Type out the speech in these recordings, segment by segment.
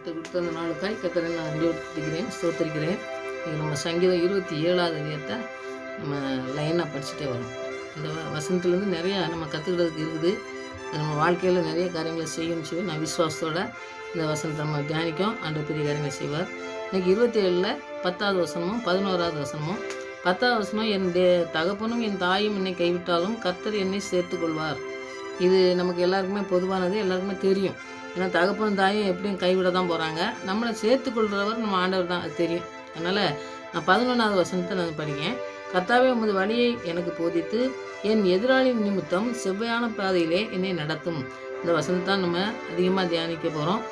கர்த்தர் கொடுத்த அந்த நாளுக்காய் கர்த்தரை நான் நன்றி கொடுத்துக்கிறேன், ஸ்தோத்திரிக்கிறேன். இங்கே நம்ம சங்கீதம் 27வது அதிகாரத்தை நம்ம லைனாக படிச்சுட்டே வரோம். இந்த வசனத்துலேருந்து நிறையா நம்ம கற்றுக்கிறதுக்கு இருக்குது. நம்ம வாழ்க்கையில் நிறைய காரியங்களை செய்யணும்னு சொல்லி நான் விசுவாசத்தோட இந்த வசனத்தை நம்ம தியானிக்கும். ஆண்டவர் பெரிய காரியங்களை செய்வார். இன்றைக்கி 27ல் 10வது வசனமும் 11வது வசனமும். 10வது வசனம், என் தகப்பனும் என் தாயும் என்னை கைவிட்டாலும் கர்த்தர் என்னை சேர்த்து கொள்வார். இது நமக்கு எல்லாருக்குமே பொதுவானது, எல்லாருக்குமே தெரியும். ஏன்னா தகப்பனும் தாயும் எப்படியும் கைவிட தான் போகிறாங்க. நம்மளை சேர்த்துக்கொள்கிறவர் நம்ம ஆண்டவர் தான், அது தெரியும். அதனால் நான் 11வது வசனத்தை நான் படிக்கேன். கர்த்தாவே உமது வழியை எனக்கு போதித்து என் எதிராளியின் நிமித்தம் செவ்வையான பாதையிலே என்னை நடத்தும். இந்த வசனத்தை நம்ம அதிகமாக தியானிக்க போகிறோம்.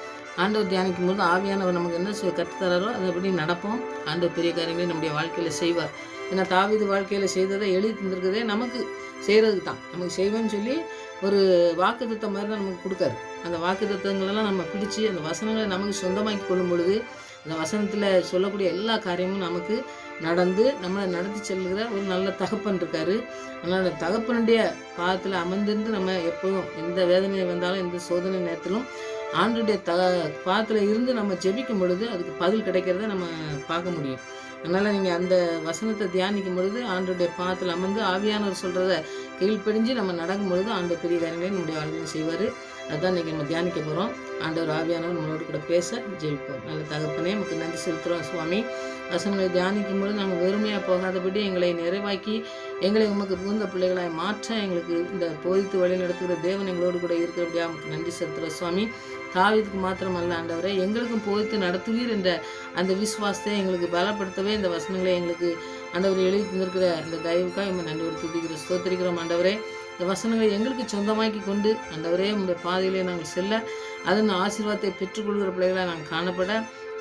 ஆண்டவர் தியானிக்கும் போது ஆவியானவர் நமக்கு என்ன கற்றுத்தராரோ அதை எப்படி நடப்போம். ஆண்டவர் பெரிய காரியங்களை நம்முடைய வாழ்க்கையில் செய்வார். ஏன்னா தாவீது வாழ்க்கையில் செய்ததை எழுதி தந்திருக்கிறதே நமக்கு செய்கிறதுக்கு தான். நமக்கு செய்வேன்னு சொல்லி ஒரு வாக்குத்தத்தம் மாதிரி தான் நமக்கு கொடுக்காரு. அந்த வாக்குத்தத்தங்களெல்லாம் நம்ம பிடிச்சி அந்த வசனங்களை நமக்கு சொந்தமாக்கி கொள்ளும் பொழுது அந்த வசனத்தில் சொல்லக்கூடிய எல்லா காரியமும் நமக்கு நடந்து நம்மளை நடத்தி செல்கிற ஒரு நல்ல தகப்பன் இருக்கார். அதனால் அந்த தகப்பனுடைய பாதத்தில் அமர்ந்திருந்து நம்ம எப்போதும் எந்த வேதனை வந்தாலும் எந்த சோதனை நேரத்திலும் ஆண்டுடைய பாதத்தில் இருந்து நம்ம ஜெபிக்கும் பொழுது அதுக்கு பதில் கிடைக்கிறத நம்ம பார்க்க முடியும். அதனால் நீங்கள் அந்த வசனத்தை தியானிக்கும் பொழுது ஆண்டுடைய பாதத்தில் அமர்ந்து ஆவியானவர் சொல்கிறத கீழ்ப்படிஞ்சு நம்ம நடக்கும் பொழுது ஆண்டவர் பெரிய காரியங்களை நம்முடைய வாழ்க்கையில் செய்வார். அதுதான் இன்றைக்கி நம்ம தியானிக்க போகிறோம். ஆண்டவர் ஆவியானவர் நம்மளோட கூட பேச ஜெயிப்போம். நல்ல தகப்பனே நமக்கு நன்றி செலுத்துகிறோம் சுவாமி. வசனங்களை தியானிக்கும் பொழுது நாங்கள் வெறுமையாக போகாதபடி எங்களை நிறைவாக்கி எங்களை உமக்கு புகுந்த பிள்ளைகளாய் மாற்ற எங்களுக்கு இந்த போதித்து வழி நடத்துகிற தேவன் எங்களோடு கூட இருக்கிறபடியாக நமக்கு நன்றி செலுத்துகிறோம் சுவாமி. தாவீதுக்கு மாத்திரமல்ல ஆண்டவரை, எங்களுக்கும் போதித்து நடத்துவீர் என்ற அந்த விசுவாசத்தை எங்களுக்கு பலப்படுத்தவே இந்த வசனங்களை எங்களுக்கு ஆண்டவர் எழுதி தந்திருக்கிற இந்த தயவுக்காக நம்ம நன்றி துதிக்கிற ஸ்தோத்திரிக்கிறோம் ஆண்டவரே. இந்த வசனங்களை எங்களுக்கு சொந்தமாக்கி கொண்டு ஆண்டவரே உங்களுடைய பாதையிலே நாங்கள் செல்ல அதன் ஆசீர்வாதத்தை பெற்றுக்கொள்கிற பிள்ளைகளாக நாங்கள் காணப்பட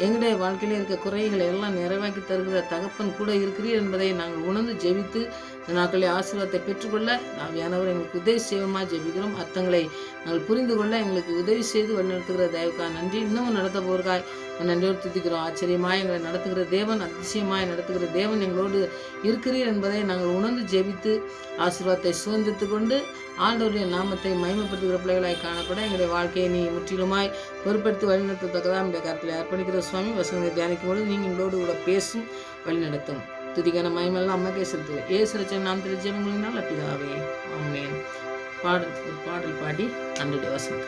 எங்களுடைய வாழ்க்கையில் இருக்க குறைகளை எல்லாம் நிறைவாக்கி தருகிற தகப்பன் கூட இருக்கிறீர் என்பதை நாங்கள் உணர்ந்து ஜெபித்து இந்த நாட்களில் ஆசீர்வாதத்தை பெற்றுக்கொள்ள ஆவியானவர் எங்களுக்கு உதவி செய்வோமா ஜெபிக்கிறோம். அர்த்தங்களை நாங்கள் புரிந்து கொள்ள எங்களுக்கு உதவி செய்து வழிநடத்துகிற தயவுக்காக நன்றி. இன்னமும் நடத்த போவதற்காய் நன்றியோடு துதிக்கிறோம். ஆச்சரியமாய் எங்களை நடத்துகிற தேவன், அதிசயமாய் நடத்துகிற தேவன் எங்களோடு இருக்கிறீர் என்பதை நாங்கள் உணர்ந்து ஜெபித்து ஆசீர்வாதத்தை சுதந்திரித்து கொண்டு ஆண்டவருடைய நாமத்தை மகிமைப்படுத்துகிற பிள்ளைகளாய் காணப்பட எங்களுடைய வாழ்க்கையை நீ முற்றிலுமாய் பொறுப்படுத்தி வழிநடத்தத்தக்கதாக நம்முடைய கருத்தில் அர்ப்பணிக்கிற சுவாமி. வசனங்களை தியானிக்கும் பொழுது நீங்கள் எங்களோடு கூட பேசும் வழிநடத்தும். துதிக்கான மகிமெல்லாம் அம்மாக்கே செலுத்துவேன். ஏசுரச்சன் நாம் தெரிஞ்சவங்களினால் பிதாவே ஆமென். பாடல் பாடி அன்றைய வசனம்.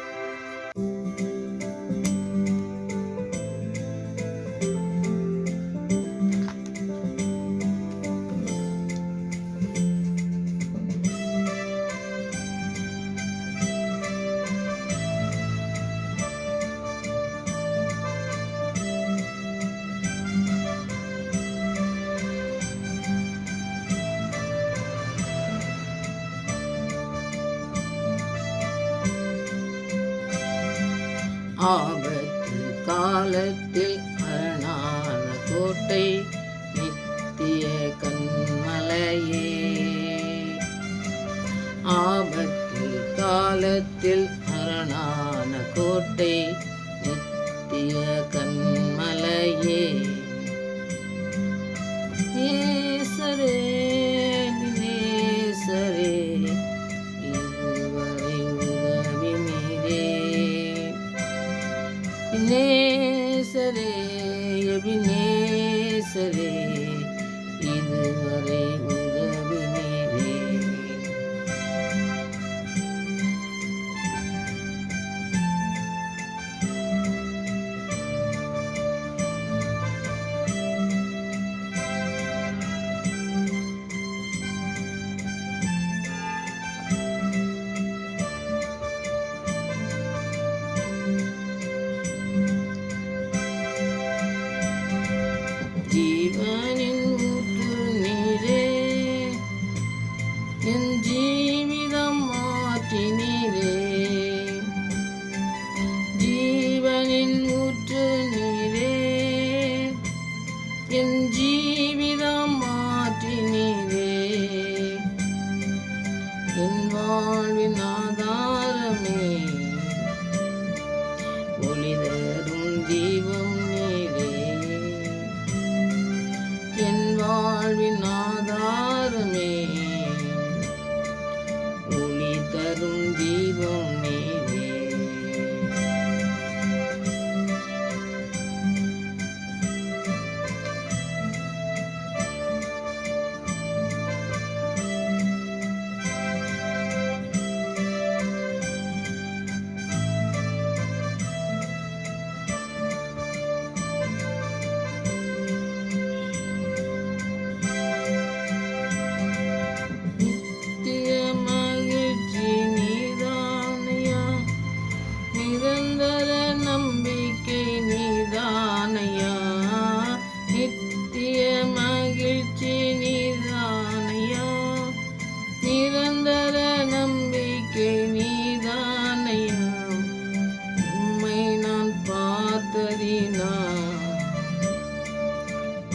ஆபத்து காலத்தில் அரணான கோட்டை நித்திய கண்மலையே. ஆபத்து காலத்தில் அரணான கோட்டை நித்திய கண்மலையே. நேசரே நேசரே இதுவரை உதவி மீரே. நேசரே எபினேசரே இதுவரை உதவி நீரே. ஜீவனின் ஊற்று நீரே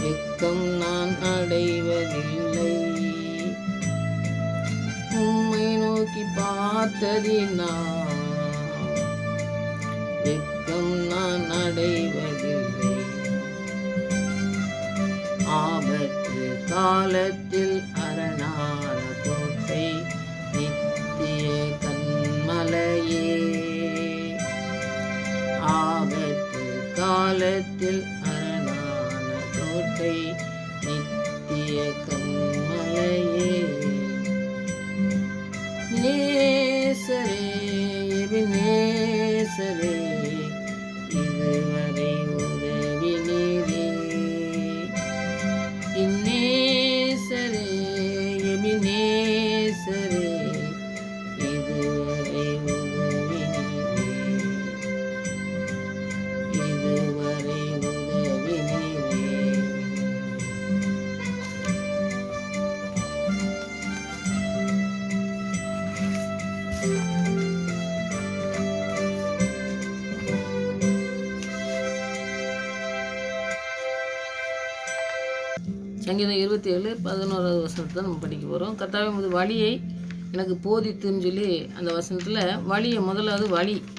வெட்கம் நான் அடைவதில்லை. உம்மை நோக்கி பார்த்ததினால் வெட்கம் நான் அடைவதில்லை. ஆபத்து காலத்தில் அரணான கோட்டை, நித்திய கன்மலையே. ஆபத்து காலத்தில் அரணான கோட்டை, நித்திய கன்மலையே. நேசரே, எபினேசரே, இதுவரை உதவினீரே. நேசரே, எபினேசரே, இதுவரை உதவினீரே. இதுவரை உதவினீரே. சங்கீதம் 27:11 வசனத்தை நம்ம படிக்க போகிறோம். கர்த்தாவே உமது வழியை எனக்கு போதித்துன்னு சொல்லி அந்த வசனத்தில் வழியை முதலாவது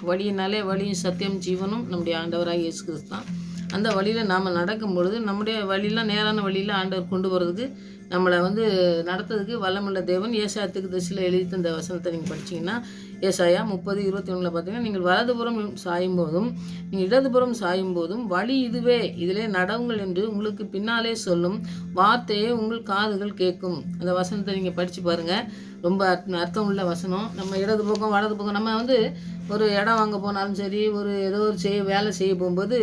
வழியினாலே வழியும் சத்தியம் ஜீவனும் நம்முடைய ஆண்டவராக இயேசு கிறிஸ்து தான். அந்த வழியில் நாம் நடக்கும் பொழுது நம்முடைய வழியெலாம் நேரான வழியில் ஆண்டவர் கொண்டு போகிறதுக்கு நம்மளை நடத்துறதுக்கு வல்லமுள்ள தேவன். ஏசாயா தீர்க்கதரிசியில் எழுதி தந்த வசனத்தை நீங்கள் படிச்சிங்கன்னா ஏசாயா 30:21 பார்த்தீங்கன்னா, நீங்கள் வலதுபுறம் சாயும் போதும் நீங்கள் இடதுபுறம் சாயும் போதும் வழி இதுவே, இதிலே நடவுங்கள் என்று உங்களுக்கு பின்னாலே சொல்லும் வார்த்தையை உங்கள் காதுகள் கேட்கும். அந்த வசனத்தை நீங்கள் படித்து பாருங்கள். ரொம்ப அர்த்தம் உள்ள வசனம். நம்ம இடது பக்கம் வலது பக்கம் நம்ம ஒரு இடம் வாங்க போனாலும் சரி, ஏதோ ஒரு வேலை செய்ய போகும்போது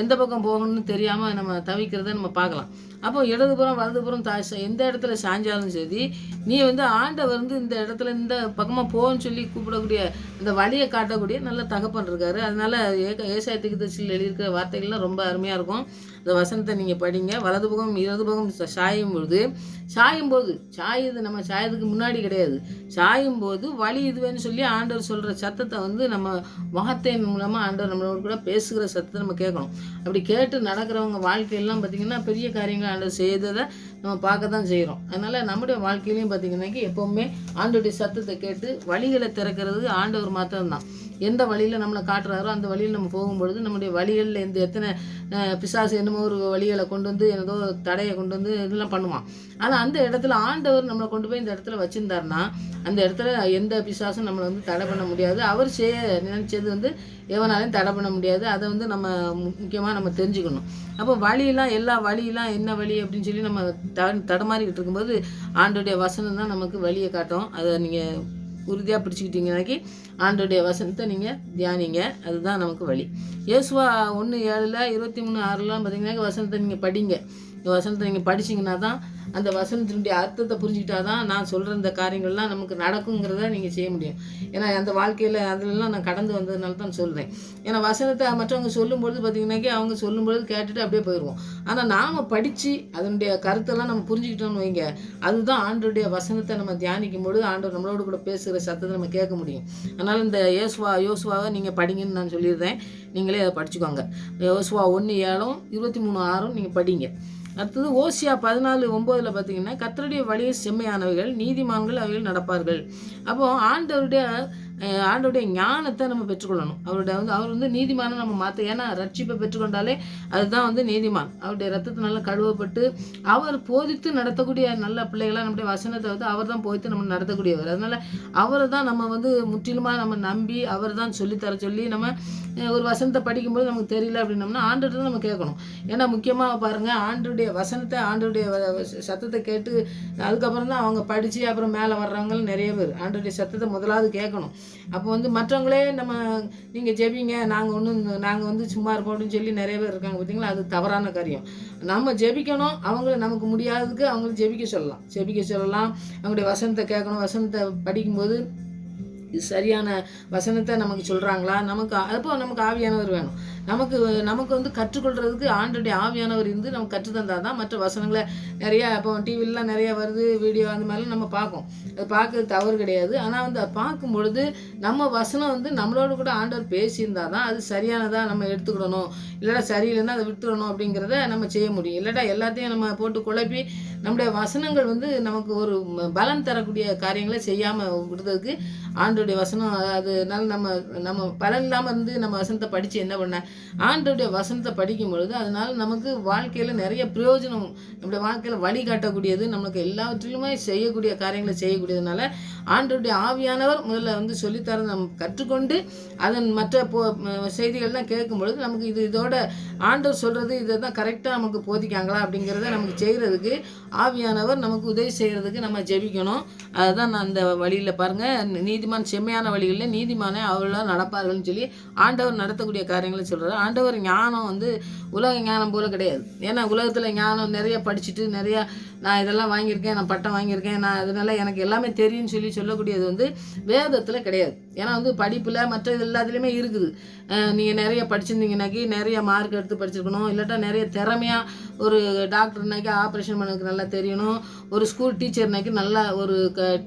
எந்த பக்கம் போகணும்னு தெரியாமல் நம்ம தவிக்கிறத நம்ம பார்க்கலாம். அப்போ இடதுபுறம் வலதுபுறம் எந்த இடத்துல சாஞ்சாலும் சரி, நீ ஆண்டவர் இந்த இடத்துல இந்த பக்கமாக போன்னு சொல்லி கூப்பிடக்கூடிய இந்த வழியை காட்டக்கூடிய நல்ல தகப்பன் இருக்காரு. அதனால ஏசாயா தீர்க்கதரிசியில் எழுதியிருக்கிற வார்த்தைகள்லாம் ரொம்ப அருமையாக இருக்கும். அந்த வசனத்தை நீங்கள் படிங்க. வலது பக்கம் இடது பக்கம் சாயும் போது நம்ம சாயதுக்கு முன்னாடி கிடையாது, சாயும் போது வழி இதுவேன்னு சொல்லி ஆண்டவர் சொல்கிற சத்தத்தை நம்ம வார்த்தையின் மூலமாக ஆண்டவர் நம்மளோட கூட பேசுகிற சத்தத்தை நம்ம கேட்கணும். அப்படி கேட்டு நடக்கிறவங்க வாழ்க்கையெல்லாம் பார்த்திங்கன்னா பெரிய காரியங்கள் ஆண்டவர் செய்ததை நம்ம பார்க்க தான் செய்கிறோம். அதனால் நம்முடைய வாழ்க்கையிலையும் பார்த்திங்கன்னாக்கி எப்போவுமே ஆண்டவருடைய சத்தத்தை கேட்டு வழிகளை திறக்கிறது ஆண்டவர் மாத்திரம்தான். எந்த வழியில் நம்மளை காட்டுறாரோ அந்த வழியில் நம்ம போகும்பொழுது நம்முடைய வழிகளில் எத்தனை பிசாசு என்னமோ ஒரு வழிகளை கொண்டு ஏதோ தடையை கொண்டு இதெல்லாம் பண்ணுவான். ஆனால் அந்த இடத்துல ஆண்டவர் நம்மளை கொண்டு போய் இந்த இடத்துல வச்சுருந்தாருன்னா அந்த இடத்துல எந்த பிசாசும் நம்மளை தடை பண்ண முடியாது. அவர் நினைச்சது எவனாலையும் தடை பண்ண முடியாது. அதை நம்ம முக்கியமாக நம்ம தெரிஞ்சுக்கணும். அப்போ எல்லா வழியெல்லாம் என்ன வழி அப்படின்னு சொல்லி நம்ம தடமாறிக்கிட்டு இருக்கும்போது ஆண்டோடைய வசனம் தான் நமக்கு வழியை காட்டும். அதை நீங்கள் உறுதியாக பிடிச்சிக்கிட்டீங்கன்னாக்கி ஆண்டோடைய வசனத்தை நீங்கள் தியானிங்க. அதுதான் நமக்கு வழி. யோசுவா 1:7, 23:6 பார்த்தீங்கன்னா வசனத்தை நீங்கள் படிங்க. இந்த வசனத்தை நீங்கள் படிச்சிங்கன்னா தான் அந்த வசனத்தினுடைய அர்த்தத்தை புரிஞ்சுக்கிட்டா தான் நான் சொல்கிற இந்த காரியங்கள்லாம் நமக்கு நடக்குங்கிறத நீங்கள் செய்ய முடியும். ஏன்னா அந்த வாழ்க்கையில் அதிலெல்லாம் நான் கடந்து வந்ததுனால தான் சொல்கிறேன். ஏன்னா வசனத்தை மற்றவங்க சொல்லும்பொழுது பார்த்திங்கனாக்கி அவங்க சொல்லும்பொழுது கேட்டுட்டு அப்படியே போயிடுவோம். ஆனால் நாம் படித்து அதனுடைய கருத்தெல்லாம் நம்ம புரிஞ்சுக்கிட்டோம்னு வைங்க, அதுதான் ஆண்டோடைய வசனத்தை நம்ம தியானிக்கும் பொழுது ஆண்டவர் நம்மளோட கூட பேசுகிற சத்தத்தை நம்ம கேட்க முடியும். அதனால் இந்த யோசுவாவை நீங்கள் படிங்கன்னு நான் சொல்லியிருந்தேன். நீங்களே அதை படிச்சுக்கோங்க. யோசுவா 1:7, 23:6 நீங்கள் படிங்க. அடுத்தது ஓசியா 14:9 பார்த்தீங்கன்னா, கர்த்தருடைய வழியை செம்மையானவைகள், நீதிமான்கள் அவைகள் நடப்பார்கள். அப்போது ஆண்டவருடைய ஞானத்தை நம்ம பெற்றுக்கொள்ளணும். அவர் நீதிமானை நம்ம மாற்ற. ஏன்னா ரட்சிப்பை பெற்றுக்கொண்டாலே அதுதான் நீதிமான். அவருடைய ரத்தத்தினால கழுவப்பட்டு அவர் போதித்து நடத்தக்கூடிய நல்ல பிள்ளைகளாக நம்முடைய வசனத்தை அவர் தான் போதித்து நம்ம நடத்தக்கூடியவர். அதனால் அவரை தான் நம்ம முற்றிலுமாக நம்ம நம்பி அவர் தான் சொல்லித்தர சொல்லி நம்ம ஒரு வசனத்தை படிக்கும்போது நமக்கு தெரியல அப்படின்னோம்னா ஆண்டவர்கிட்ட நம்ம கேட்கணும். ஏன்னா முக்கியமாக பாருங்கள், ஆண்டவருடைய வசனத்தை ஆண்டவருடைய சத்தத்தை கேட்டு அதுக்கப்புறம் தான் அவங்க படித்து அப்புறம் மேலே வர்றவங்க நிறைய பேர் ஆண்டவருடைய சத்தத்தை முதலாவது கேட்கணும். அப்போ மற்றவங்களே நீங்கள் ஜெபிங்க, நாங்கள் சும்மா இருப்போம் அப்படின்னு சொல்லி நிறைய பேர் இருக்காங்க பார்த்தீங்களா. அது தவறான காரியம். நம்ம ஜெபிக்கணும். நமக்கு முடியாததுக்கு அவங்கள ஜெபிக்க சொல்லலாம். அவங்களுடைய வசனத்தை கேட்கணும். வசனத்தை படிக்கும்போது இது சரியான வசனத்தை நமக்கு சொல்கிறாங்களா, நமக்கு ஆவியானவர் வேணும். நமக்கு நமக்கு வந்து கற்றுக்கொள்கிறதுக்கு ஆண்டோடைய ஆவியானவர் இருந்து நமக்கு கற்றுத்தந்தால் தான் மற்ற வசனங்களை நிறையா இப்போ டிவிலலாம் நிறையா வருது வீடியோ அந்த மாதிரிலாம் நம்ம பார்க்கும். அது பார்க்கறது தவறு கிடையாது. ஆனால் வந்து அதை பார்க்கும் பொழுது நம்ம வசனம் வந்து நம்மளோட கூட ஆண்டவர் பேசியிருந்தால் தான் அது சரியானதாக நம்ம எடுத்துக்கிடணும், இல்லைடா சரியில்லைன்னா அதை விட்டுறணும் அப்படிங்கிறத நம்ம செய்ய முடியும். இல்லைடா எல்லாத்தையும் நம்ம போட்டு குழப்பி நம்முடைய வசனங்கள் வந்து நமக்கு ஒரு பலன் தரக்கூடிய காரியங்களை செய்யாமல் விடுறதுக்கு ஆண்டோடைய வசனம். அதனால நம்ம நம்ம பலன் இல்லாமல் இருந்து நம்ம வசனத்தை படித்து என்ன பண்ண, ஆண்டோடைய வசனத்தை படிக்கும் பொழுது அதனால் நமக்கு வாழ்க்கையில் நிறைய பிரயோஜனம், நம்முடைய வாழ்க்கையில் வழி காட்டக்கூடியது, நமக்கு எல்லாவற்றிலுமே செய்யக்கூடிய காரியங்களை செய்யக்கூடியதுனால ஆண்டோடைய ஆவியானவர் முதல்ல வந்து சொல்லித்தர நம்ம கற்றுக்கொண்டு அதன் மற்ற செய்திகள்லாம் கேட்கும் பொழுது நமக்கு இதோட ஆண்டவர் சொல்கிறது இதை தான் கரெக்டாக நமக்கு போதிக்காங்களா அப்படிங்கிறத நமக்கு செய்கிறதுக்கு ஆவியானவர் நமக்கு உதவி செய்கிறதுக்கு நம்ம ஜெபிக்கணும். அதுதான் நான் அந்த வழியில் பாருங்கள், நீதிமான் செம்மையான வழிகளில் நீதிமானே அவ்வளோ நடப்பார்கள்னு சொல்லி ஆண்டவர் நடத்தக்கூடிய காரியங்களை சொல்கிறார். ஆண்டவர் ஞானம் வந்து உலக ஞானம் போல் கிடையாது. ஏன்னா உலகத்தில் ஞானம் நிறைய படிச்சுட்டு நிறையா நான் இதெல்லாம் வாங்கியிருக்கேன், நான் பட்டம் வாங்கியிருக்கேன், நான் அதனால எனக்கு எல்லாமே தெரியும்னு சொல்லக்கூடியது வந்து வேதத்தில் கிடையாது. ஏன்னா வந்து படிப்பில் மற்ற இது எல்லாத்துலேயுமே இருக்குது. நீங்கள் நிறைய படிச்சிருந்தீங்கன்னாக்கி நிறைய மார்க் எடுத்து படிச்சிருக்கணும், இல்லாட்டா நிறைய திறமையாக ஒரு டாக்டர்னாக்கி ஆப்ரேஷன் பண்ணதுக்கு நல்லா தெரியணும், ஒரு ஸ்கூல் டீச்சர்னாக்கி நல்லா ஒரு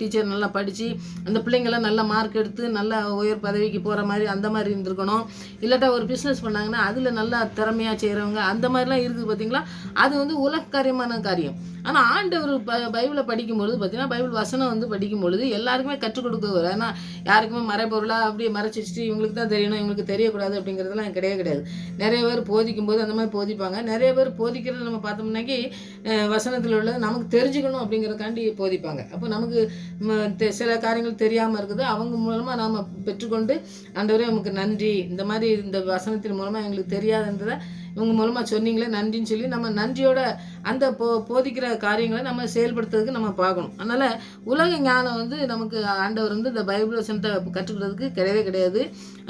டீச்சர் நல்லா படித்து அந்த பிள்ளைங்களாம் நல்ல மார்க் எடுத்து நல்லா உயர் பதவிக்கு போகிற மாதிரி அந்த மாதிரி இருந்திருக்கணும். இல்லாட்டா ஒரு பிஸ்னஸ் பண்ணாங்கன்னா அதில் நல்லா திறமையாக செய்கிறவங்க அந்த மாதிரிலாம் இருக்குது பார்த்தீங்களா. அது வந்து உலகக்காரியமான காரியம். ஆனால் ஆண்டவர் பைபிளை படிக்கும்பொழுது பார்த்தீங்கன்னா பைபிள் வசனம் வந்து படிக்கும்பொழுது எல்லாருக்குமே கற்றுக் கொடுக்குவார். ஏன்னா யாருக்குமே மறைப்பொருளாக அப்படியே மறைச்சி வச்சுட்டு இவங்களுக்கு தான் தெரியணும், இவங்களுக்கு தெரியக்கூடாது அப்படிங்கிறதுலாம் கிடையாது. நிறைய பேர் போதிக்கும்போது அந்த மாதிரி போதிப்பாங்க. நிறைய பேர் போதிக்கிறது நம்ம பார்த்தோம்னாக்கி வசனத்தில் உள்ளது நமக்கு தெரிஞ்சுக்கணும் அப்படிங்கிறதுக்காண்டி போதிப்பாங்க. அப்போ நமக்கு சில காரியங்கள் தெரியாமல் இருக்குது, அவங்க மூலமாக நாம் பெற்றுக்கொண்டு ஆண்டவரே நமக்கு நன்றி, இந்த மாதிரி இந்த வசனத்தின் மூலமாக எங்களுக்கு தெரியாதுன்றதை இவங்க மூலமாக சொன்னீங்களே நன்றின்னு சொல்லி நம்ம நன்றியோட அந்த போதிக்கிற காரியங்களை நம்ம செயல்படுத்துறதுக்கு நம்ம பார்க்கணும். அதனால் உலக ஞானம் வந்து நமக்கு ஆண்டவர் வந்து இந்த பைபிள் வசனத்தை கற்றுக்கிறதுக்கு கிடையாது.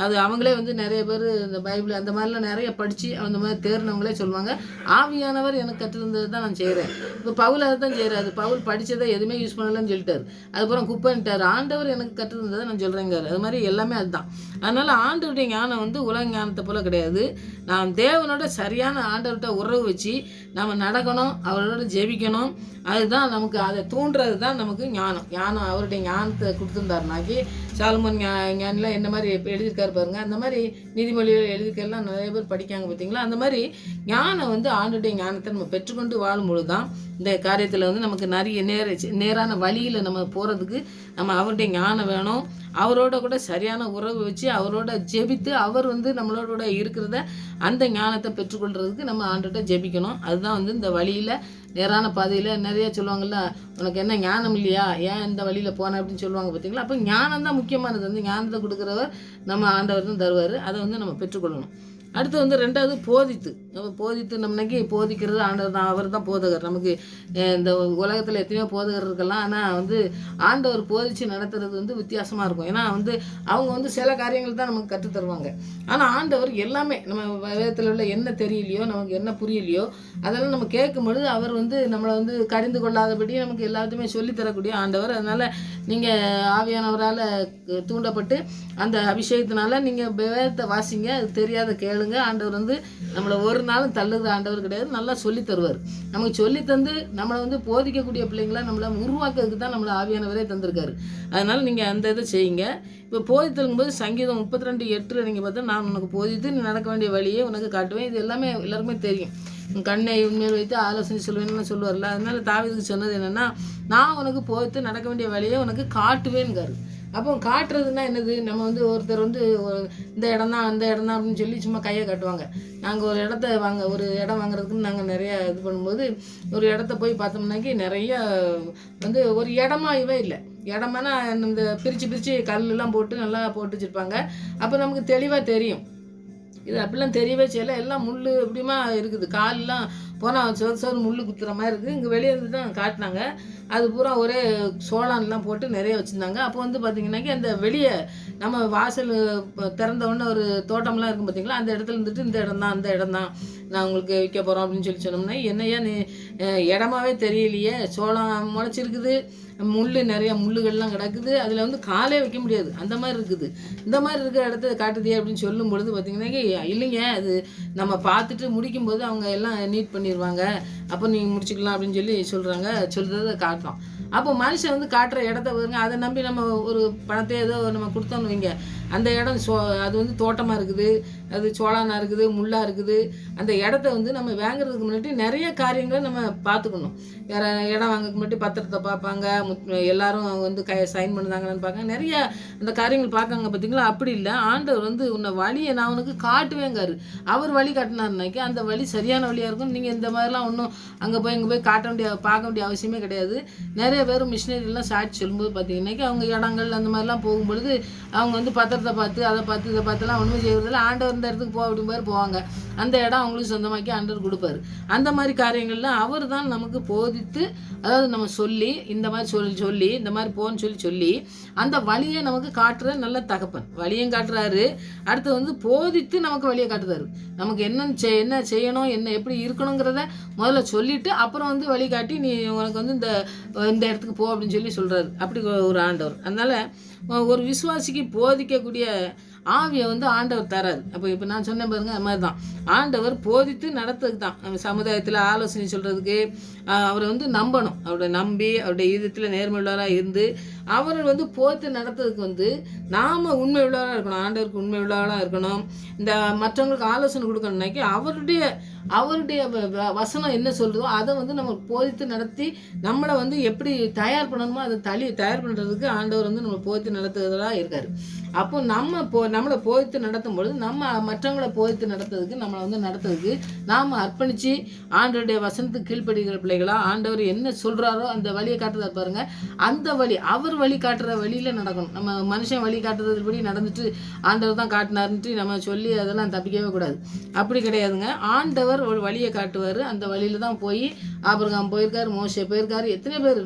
அது அவங்களே வந்து நிறைய பேர் இந்த பைபிள் அந்த மாதிரிலாம் நிறைய படித்து அந்த மாதிரி தேர்னவங்களே சொல்லுவாங்க, ஆவியானவர் எனக்கு கற்றுருந்தது தான் நான் செய்கிறேன். இப்போ பவுல் அதை தான் செய்கிறாரு. பவுல் படித்ததை எதுவுமே யூஸ் பண்ணலன்னு சொல்லிட்டார், அதுக்கப்புறம் குப்பைன்ட்டார். ஆண்டவர் எனக்கு கற்றுருந்ததை நான் சொல்கிறேங்காரு. அது மாதிரி எல்லாமே அதுதான். அதனால் ஆண்டவருடைய ஞானம் வந்து உலக ஞானத்தை போல் கிடையாது. நாம் தேவனோட சரியான ஆண்டவர்கிட்ட உறவு வச்சு நம்ம நடக்கணும், அவரோட ஜெபிக்கணும். அதுதான் நமக்கு அதை தூண்டுறது தான் நமக்கு ஞானம். அவருடைய ஞானத்தை கொடுத்துருந்தாருனாக்கி சாலமோன் ஞானிலாம் என்ன மாதிரி எழுதியிருக்காரு பாருங்க. அந்த மாதிரி நீதிமொழிகள் எழுதிக்கலாம் நிறைய பேர் படிக்காங்க பார்த்தீங்களா. அந்த மாதிரி ஞானம் வந்து ஆண்டுடைய ஞானத்தை நம்ம பெற்றுக்கொண்டு வாழும்பொழுது தான் இந்த காரியத்தில் வந்து நமக்கு நிறைய நேரான வழியில் நம்ம போகிறதுக்கு நம்ம அவருடைய ஞானம் வேணும். அவரோட கூட சரியான உறவு வச்சு அவரோட ஜெபித்து அவர் வந்து நம்மளோட இருக்கிறத அந்த ஞானத்தை பெற்றுக்கொள்கிறதுக்கு நம்ம ஆண்டுகிட்ட ஜெபிக்கணும். அதுதான் வந்து இந்த வழியில் நேரான பாதையில் நிறைய சொல்லுவாங்கள்ல, உனக்கு என்ன ஞானம் இல்லையா, ஏன் இந்த வழியில் போன அப்படின்னு சொல்லுவாங்க பார்த்தீங்களா. அப்போ ஞானம் தான் முக்கியமானது. வந்து ஞானத்தை கொடுக்குறவர் நம்ம ஆண்டவர் தான் தருவார். அதை வந்து நம்ம பெற்றுக்கொள்ளணும். அடுத்து வந்து ரெண்டாவது போதித்து நம்மனைக்கு போதிக்கிறது ஆண்டவர் தான். அவர் தான் போதகர். நமக்கு இந்த உலகத்தில் எத்தனையோ போதகர் இருக்கலாம், ஆனால் வந்து ஆண்டவர் போதித்து நடத்துறது வந்து வித்தியாசமாக இருக்கும். ஏன்னா வந்து அவங்க வந்து சில காரியங்கள் தான் நமக்கு கற்றுத்தருவாங்க. ஆனால் ஆண்டவர் எல்லாமே நம்ம வேதத்தில் உள்ள என்ன தெரியலையோ, நமக்கு என்ன புரியலையோ அதெல்லாம் நம்ம கேட்கும் பொழுது அவர் வந்து நம்மளை வந்து கடிந்து கொள்ளாதபடி நமக்கு எல்லாத்தையுமே சொல்லித்தரக்கூடிய ஆண்டவர். அதனால் நீங்கள் ஆவியானவரால் தூண்டப்பட்டு அந்த அபிஷேகத்தினால நீங்கள் வேதத்தை வாசிங்க, அது தெரியாத கேளுங்க. ஆண்டவர் வந்து நம்மளை ஒரு நாளும் தள்ளுகிற ஆண்டவர் கிடையாது, நல்லா சொல்லி தருவார். நமக்கு சொல்லித்தந்து நம்மளை வந்து போதிக்கக்கூடிய பிள்ளைங்களா நம்மளை உருவாக்குறதுக்கு தான் நம்மளை ஆவியானவரே தந்திருக்காரு. அதனால் நீங்கள் அந்த இதை செய்யுங்க. இப்போ போதித்தலும் போது சங்கீதம் 32:8 நீங்கள் பார்த்தா, நான் உனக்கு போதித்து நீ நடக்க வேண்டிய வழியே உனக்கு காட்டுவேன். இது எல்லாமே எல்லாருக்குமே தெரியும். கண்ணை உண்மையில் வைத்து ஆலோசனை சொல்லுவேன்னு சொல்லுவார்ல. அதனால தாவீதுக்கு சொன்னது என்னென்னா, நான் உனக்கு போதித்து நடக்க வேண்டிய வழியை உனக்கு காட்டுவேன்காரு. அப்போ காட்டுறதுன்னா என்னது, நம்ம வந்து ஒருத்தர் வந்து இந்த இடம் தான் அந்த இடம் தான் அப்படின்னு சொல்லி சும்மா கையை காட்டுவாங்க. நாங்கள் ஒரு இடம் வாங்குறதுக்குன்னு நாங்கள் நிறையா இது பண்ணும்போது ஒரு இடத்த போய் பார்த்தோம்னாக்கி நிறைய வந்து ஒரு இடமாவே இல்லை. இடமானா இந்த பிரித்து கல்லெல்லாம் போட்டு நல்லா போட்டு வச்சுருப்பாங்க. அப்போ நமக்கு தெளிவாக தெரியும். இது அப்படிலாம் தெரியவே செய்யலை. எல்லாம் முள் எப்படிமா இருக்குது, காலெலாம் போனால் சோறு முள் குத்துற மாதிரி இருக்குது. இங்கே வெளியே இருந்து தான் காட்டினாங்க. அது பூரா ஒரே சோளான்லாம் போட்டு நிறைய வச்சுருந்தாங்க. அப்போ வந்து பார்த்திங்கனாக்கி அந்த வெளியே நம்ம வாசல் திறந்தவுடனே ஒரு தோட்டம்லாம் இருக்கும் பார்த்திங்களா, அந்த இடத்துல இருந்துட்டு இந்த இடம் தான் அந்த இடம் தான் நான் உங்களுக்கு விற்க போகிறோம் அப்படின்னு சொல்லி சொன்னோம்னா, என்னையா நீ இடமாவே தெரியலையே, சோளம் முளைச்சிருக்குது, நிறைய முள்ளுகள்லாம் கிடக்குது, அதில் வந்து காலே வைக்க முடியாது, அந்த மாதிரி இருக்குது. இந்த மாதிரி இருக்கிற இடத்த காட்டுதே அப்படின்னு சொல்லும் பொழுது பார்த்தீங்கன்னா, இல்லைங்க அது நம்ம பார்த்துட்டு முடிக்கும்போது அவங்க எல்லாம் நீட் பண்ணிடுவாங்க, அப்போ நீங்கள் முடிச்சுக்கலாம் அப்படின்னு சொல்லி சொல்கிறத காட்டுறோம். அப்போ மனுஷன் வந்து காட்டுற இடத்த பாருங்க, அதை நம்பி நம்ம ஒரு பணத்தை ஏதோ நம்ம கொடுத்தோன்னு வைங்க, அந்த இடம் அது வந்து தோட்டமாக இருக்குது, அது சோளானா இருக்குது, முள்ளாக இருக்குது. அந்த இடத்த வந்து நம்ம வாங்குறதுக்கு முன்னாடி நிறைய காரியங்களை நம்ம பார்த்துக்கணும். வேறு இடம் வாங்குறதுக்கு முன்னாடி பத்திரத்தை பார்ப்பாங்க, எல்லாரும் வந்து சைன் பண்ணுதாங்கன்னு பார்க்க நிறைய அந்த காரியங்கள் பார்க்காங்க பார்த்தீங்களா. அப்படி இல்லை, ஆண்டவர் வந்து உன்னை வழியை நான் உனக்கு காட்டுவேங்காரு. அவர் வழி காட்டினாருனாக்கி அந்த வழி சரியான வழியாக இருக்கும். நீங்கள் இந்த மாதிரிலாம் ஒன்றும் அங்கே போய் இங்கே போய் பார்க்க வேண்டிய அவசியமே கிடையாது. நிறைய பேர் மிஷினரிலாம் சாட்சி சொல்லும்போது பார்த்தீங்கன்னாக்கி அவங்க இடங்கள் அந்த மாதிரிலாம் போகும்பொழுது அவங்க வந்து பத்திரத்தை பார்த்து அதை பார்த்து இதை பார்த்துலாம் ஒன்றுமே செய்வதில்லை. ஆண்டவர் இந்த இடத்துக்கு அப்படிம்பாரு போவாங்க, அந்த இடம் அவங்களுக்கு சொந்தமாக்கி ஆண்டவர் கொடுப்பாரு. அந்த மாதிரி காரியங்கள்லாம் அவர் தான் நமக்கு போதித்து, அதாவது நம்ம சொல்லி இந்த மாதிரி சொல்லி இந்த மாதிரி போன்னு சொல்லி அந்த வழியை நமக்கு காட்டுற நல்ல தகப்பன். வழியும் காட்டுறாரு, அடுத்து வந்து போதித்து நமக்கு வழியை காட்டுறாரு. நமக்கு என்ன செய்யணும், என்ன எப்படி இருக்கணுங்கிறத முதல்ல சொல்லிவிட்டு அப்புறம் வந்து வழிகாட்டி நீ உனக்கு வந்து இந்த இடத்துக்கு போ அப்படின்னு சொல்கிறாரு. அப்படி ஒரு ஆண்டவர். அதனால் ஒரு விசுவாசிக்கு போதிக்கக்கூடிய ஆவியை வந்து ஆண்டவர் தராரு. இப்போ நான் சொன்னேன் பாருங்க, அது மாதிரி தான் ஆண்டவர் போதித்து நடத்துறதுக்கு தான். நம்ம சமுதாயத்தில் ஆலோசனை சொல்கிறதுக்கு அவரை வந்து நம்பணும். அவரை நம்பி அவருடைய இதயத்தில் நேர்மையுள்ளவராக இருந்து அவரை வந்து போதித்து நடத்துறதுக்கு வந்து நாம் உண்மை உள்ளவராக இருக்கணும், ஆண்டவருக்கு உண்மை உள்ளவராக இருக்கணும். இந்த மற்றவங்களுக்கு ஆலோசனை கொடுக்கணும்னாக்கி அவருடைய வசனம் என்ன சொல்கிறதோ அதை வந்து நம்ம போதித்து நடத்தி நம்மளை வந்து எப்படி தயார் பண்ணணுமோ அதை தயார் பண்ணுறதுக்கு ஆண்டவர் வந்து நம்ம போதித்து நடத்துகிறதா இருக்கார். அப்போ நம்மளை போதித்து நடத்தும் பொழுது நம்ம மற்றவங்களை போதித்து நடத்துறதுக்கு நாம் அர்ப்பணித்து ஆண்டவருடைய வசனத்துக்கு கீழ்ப்படுகிற பிள்ளைகளா, ஆண்டவர் என்ன சொல்கிறாரோ அந்த வழியை காட்டுறதா பாருங்க. அந்த வழி அவர் வழி காட்டுற வழியில் நடக்கணும். நம்ம மனுஷன் வழி காட்டுறதுபடி நடந்துட்டு ஆண்டவர் தான் காட்டினாருன்ட்டு நம்ம சொல்லி அதெல்லாம் தப்பிக்கவே கூடாது. அப்படி கிடையாதுங்க. ஆண்டவர் ஒரு வழியை காட்டுவார். அந்த வழியில் தான் போய் ஆபிரகாம் போயிருக்காரு, மோசே போயிருக்காரு. எத்தனை பேர்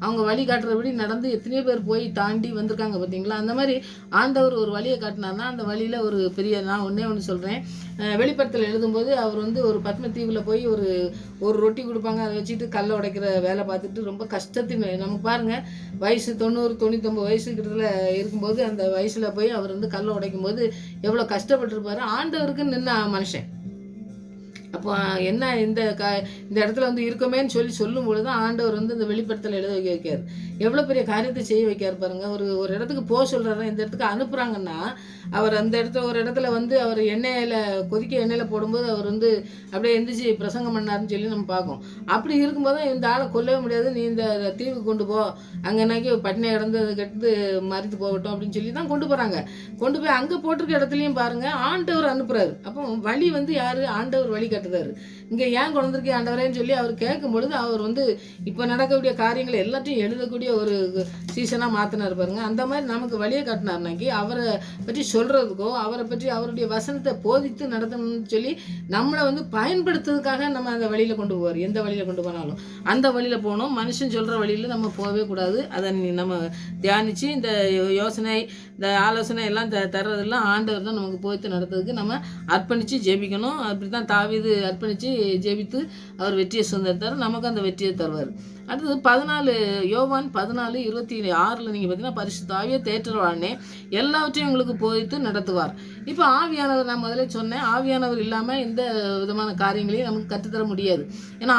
அவங்க வழி காட்டுறபடி நடந்து எத்தனையோ பேர் போய் தாண்டி வந்திருக்காங்க பார்த்தீங்களா. அந்த மாதிரி ஆண்டவர் ஒரு வழியை காட்டினார்னா அந்த வழியில் ஒரு பெரிய, நான் ஒன்று சொல்கிறேன், வெளிப்படத்தில் எழுதும்போது அவர் வந்து ஒரு பத்மத்தீவில் போய் ஒரு ரொட்டி கொடுப்பாங்க, அதை வச்சுட்டு கல்லை உடைக்கிற வேலை பார்த்துட்டு ரொம்ப கஷ்டத்தின் நமக்கு பாருங்கள், வயசு 90-99 வயசு கிட்டத்தில் இருக்கும்போது அந்த வயசில் போய் அவர் வந்து கல்லை உடைக்கும் போது எவ்வளோ கஷ்டப்பட்டுருப்பார். ஆண்டவருக்கு நின்ன மனுஷன். அப்போ என்ன இந்த இடத்துல வந்து இருக்கமேன்னு சொல்லும்பொழுது தான் ஆண்டவர் வந்து இந்த வெளிப்படத்தில் எழுத வைக்கார். எவ்வளோ பெரிய காரியத்தை செய்ய வைக்கார் பாருங்க. ஒரு இடத்துக்கு போக சொல்கிறாரு, இந்த இடத்துக்கு அனுப்புகிறாங்கன்னா அவர் அந்த ஒரு இடத்துல வந்து அவர் கொதிக்க எண்ணெயில் போடும்போது அவர் வந்து அப்படியே எந்திரிச்சு பிரசங்கம் பண்ணாருன்னு சொல்லி நம்ம பார்க்கோம். அப்படி இருக்கும்போது இந்த ஆளை கொல்லவே முடியாது, நீ இந்த தீவுக்கு கொண்டு போ, அங்கேனாக்கி பட்டினை கிடந்து அதை கெடுத்து மறித்து போகட்டும் அப்படின்னு சொல்லி தான் கொண்டு போகிறாங்க. கொண்டு போய் அங்கே போட்டிருக்க இடத்துலையும் பாருங்கள் ஆண்டவர் அனுப்புகிறாரு. அப்போ வழி வந்து யார்? ஆண்டவர் வழி கட்டுறாரு. இங்கே ஏன் கொண்டு வந்திருக்கே ஆண்டவரேன்னு சொல்லி அவர் கேட்கும் பொழுது அவர் வந்து இப்போ நடக்கக்கூடிய காரியங்களை எல்லாத்தையும் எழுதக்கூடிய ஒரு சீசனாக மாற்றினார் பாருங்க. அந்த மாதிரி நமக்கு வழியை காட்டினார்னாக்கி அவரை பற்றி சொல்கிறதுக்கோ அவரை பற்றி அவருடைய வசனத்தை போதித்து நடத்தணும்னு சொல்லி நம்மளை வந்து பயன்படுத்துறதுக்காக நம்ம அந்த வழியில் கொண்டு போவார். எந்த வழியில் கொண்டு போனாலும் அந்த வழியில் போகணும். மனுஷன் சொல்கிற வழியில் நம்ம போகவே கூடாது. அதை நம்ம தியானித்து இந்த யோசனை இந்த ஆலோசனை எல்லாம் தர்றதெல்லாம் ஆண்டவர் தான் நமக்கு போதித்து நடத்துறதுக்கு நம்ம அர்ப்பணித்து ஜெபிக்கணும். அப்படி தான் தாவீது அர்ப்பணித்து ஜெபித்து அவர் வெற்றியை சுதந்திரத்தார், நமக்கு அந்த வெற்றியை தருவார். அடுத்தது யோவான் 14:26 நீங்கள் பார்த்தீங்கன்னா, பரிசுத்த ஆவியை தேற்றவானே எல்லாவற்றையும் உங்களுக்கு போதித்து நடத்துவார். இப்போ ஆவியானவர், நான் முதல்ல சொன்னேன், ஆவியானவர் இல்லாமல் எந்த விதமான காரியங்களையும் நமக்கு கற்றுத்தர முடியாது. ஏன்னா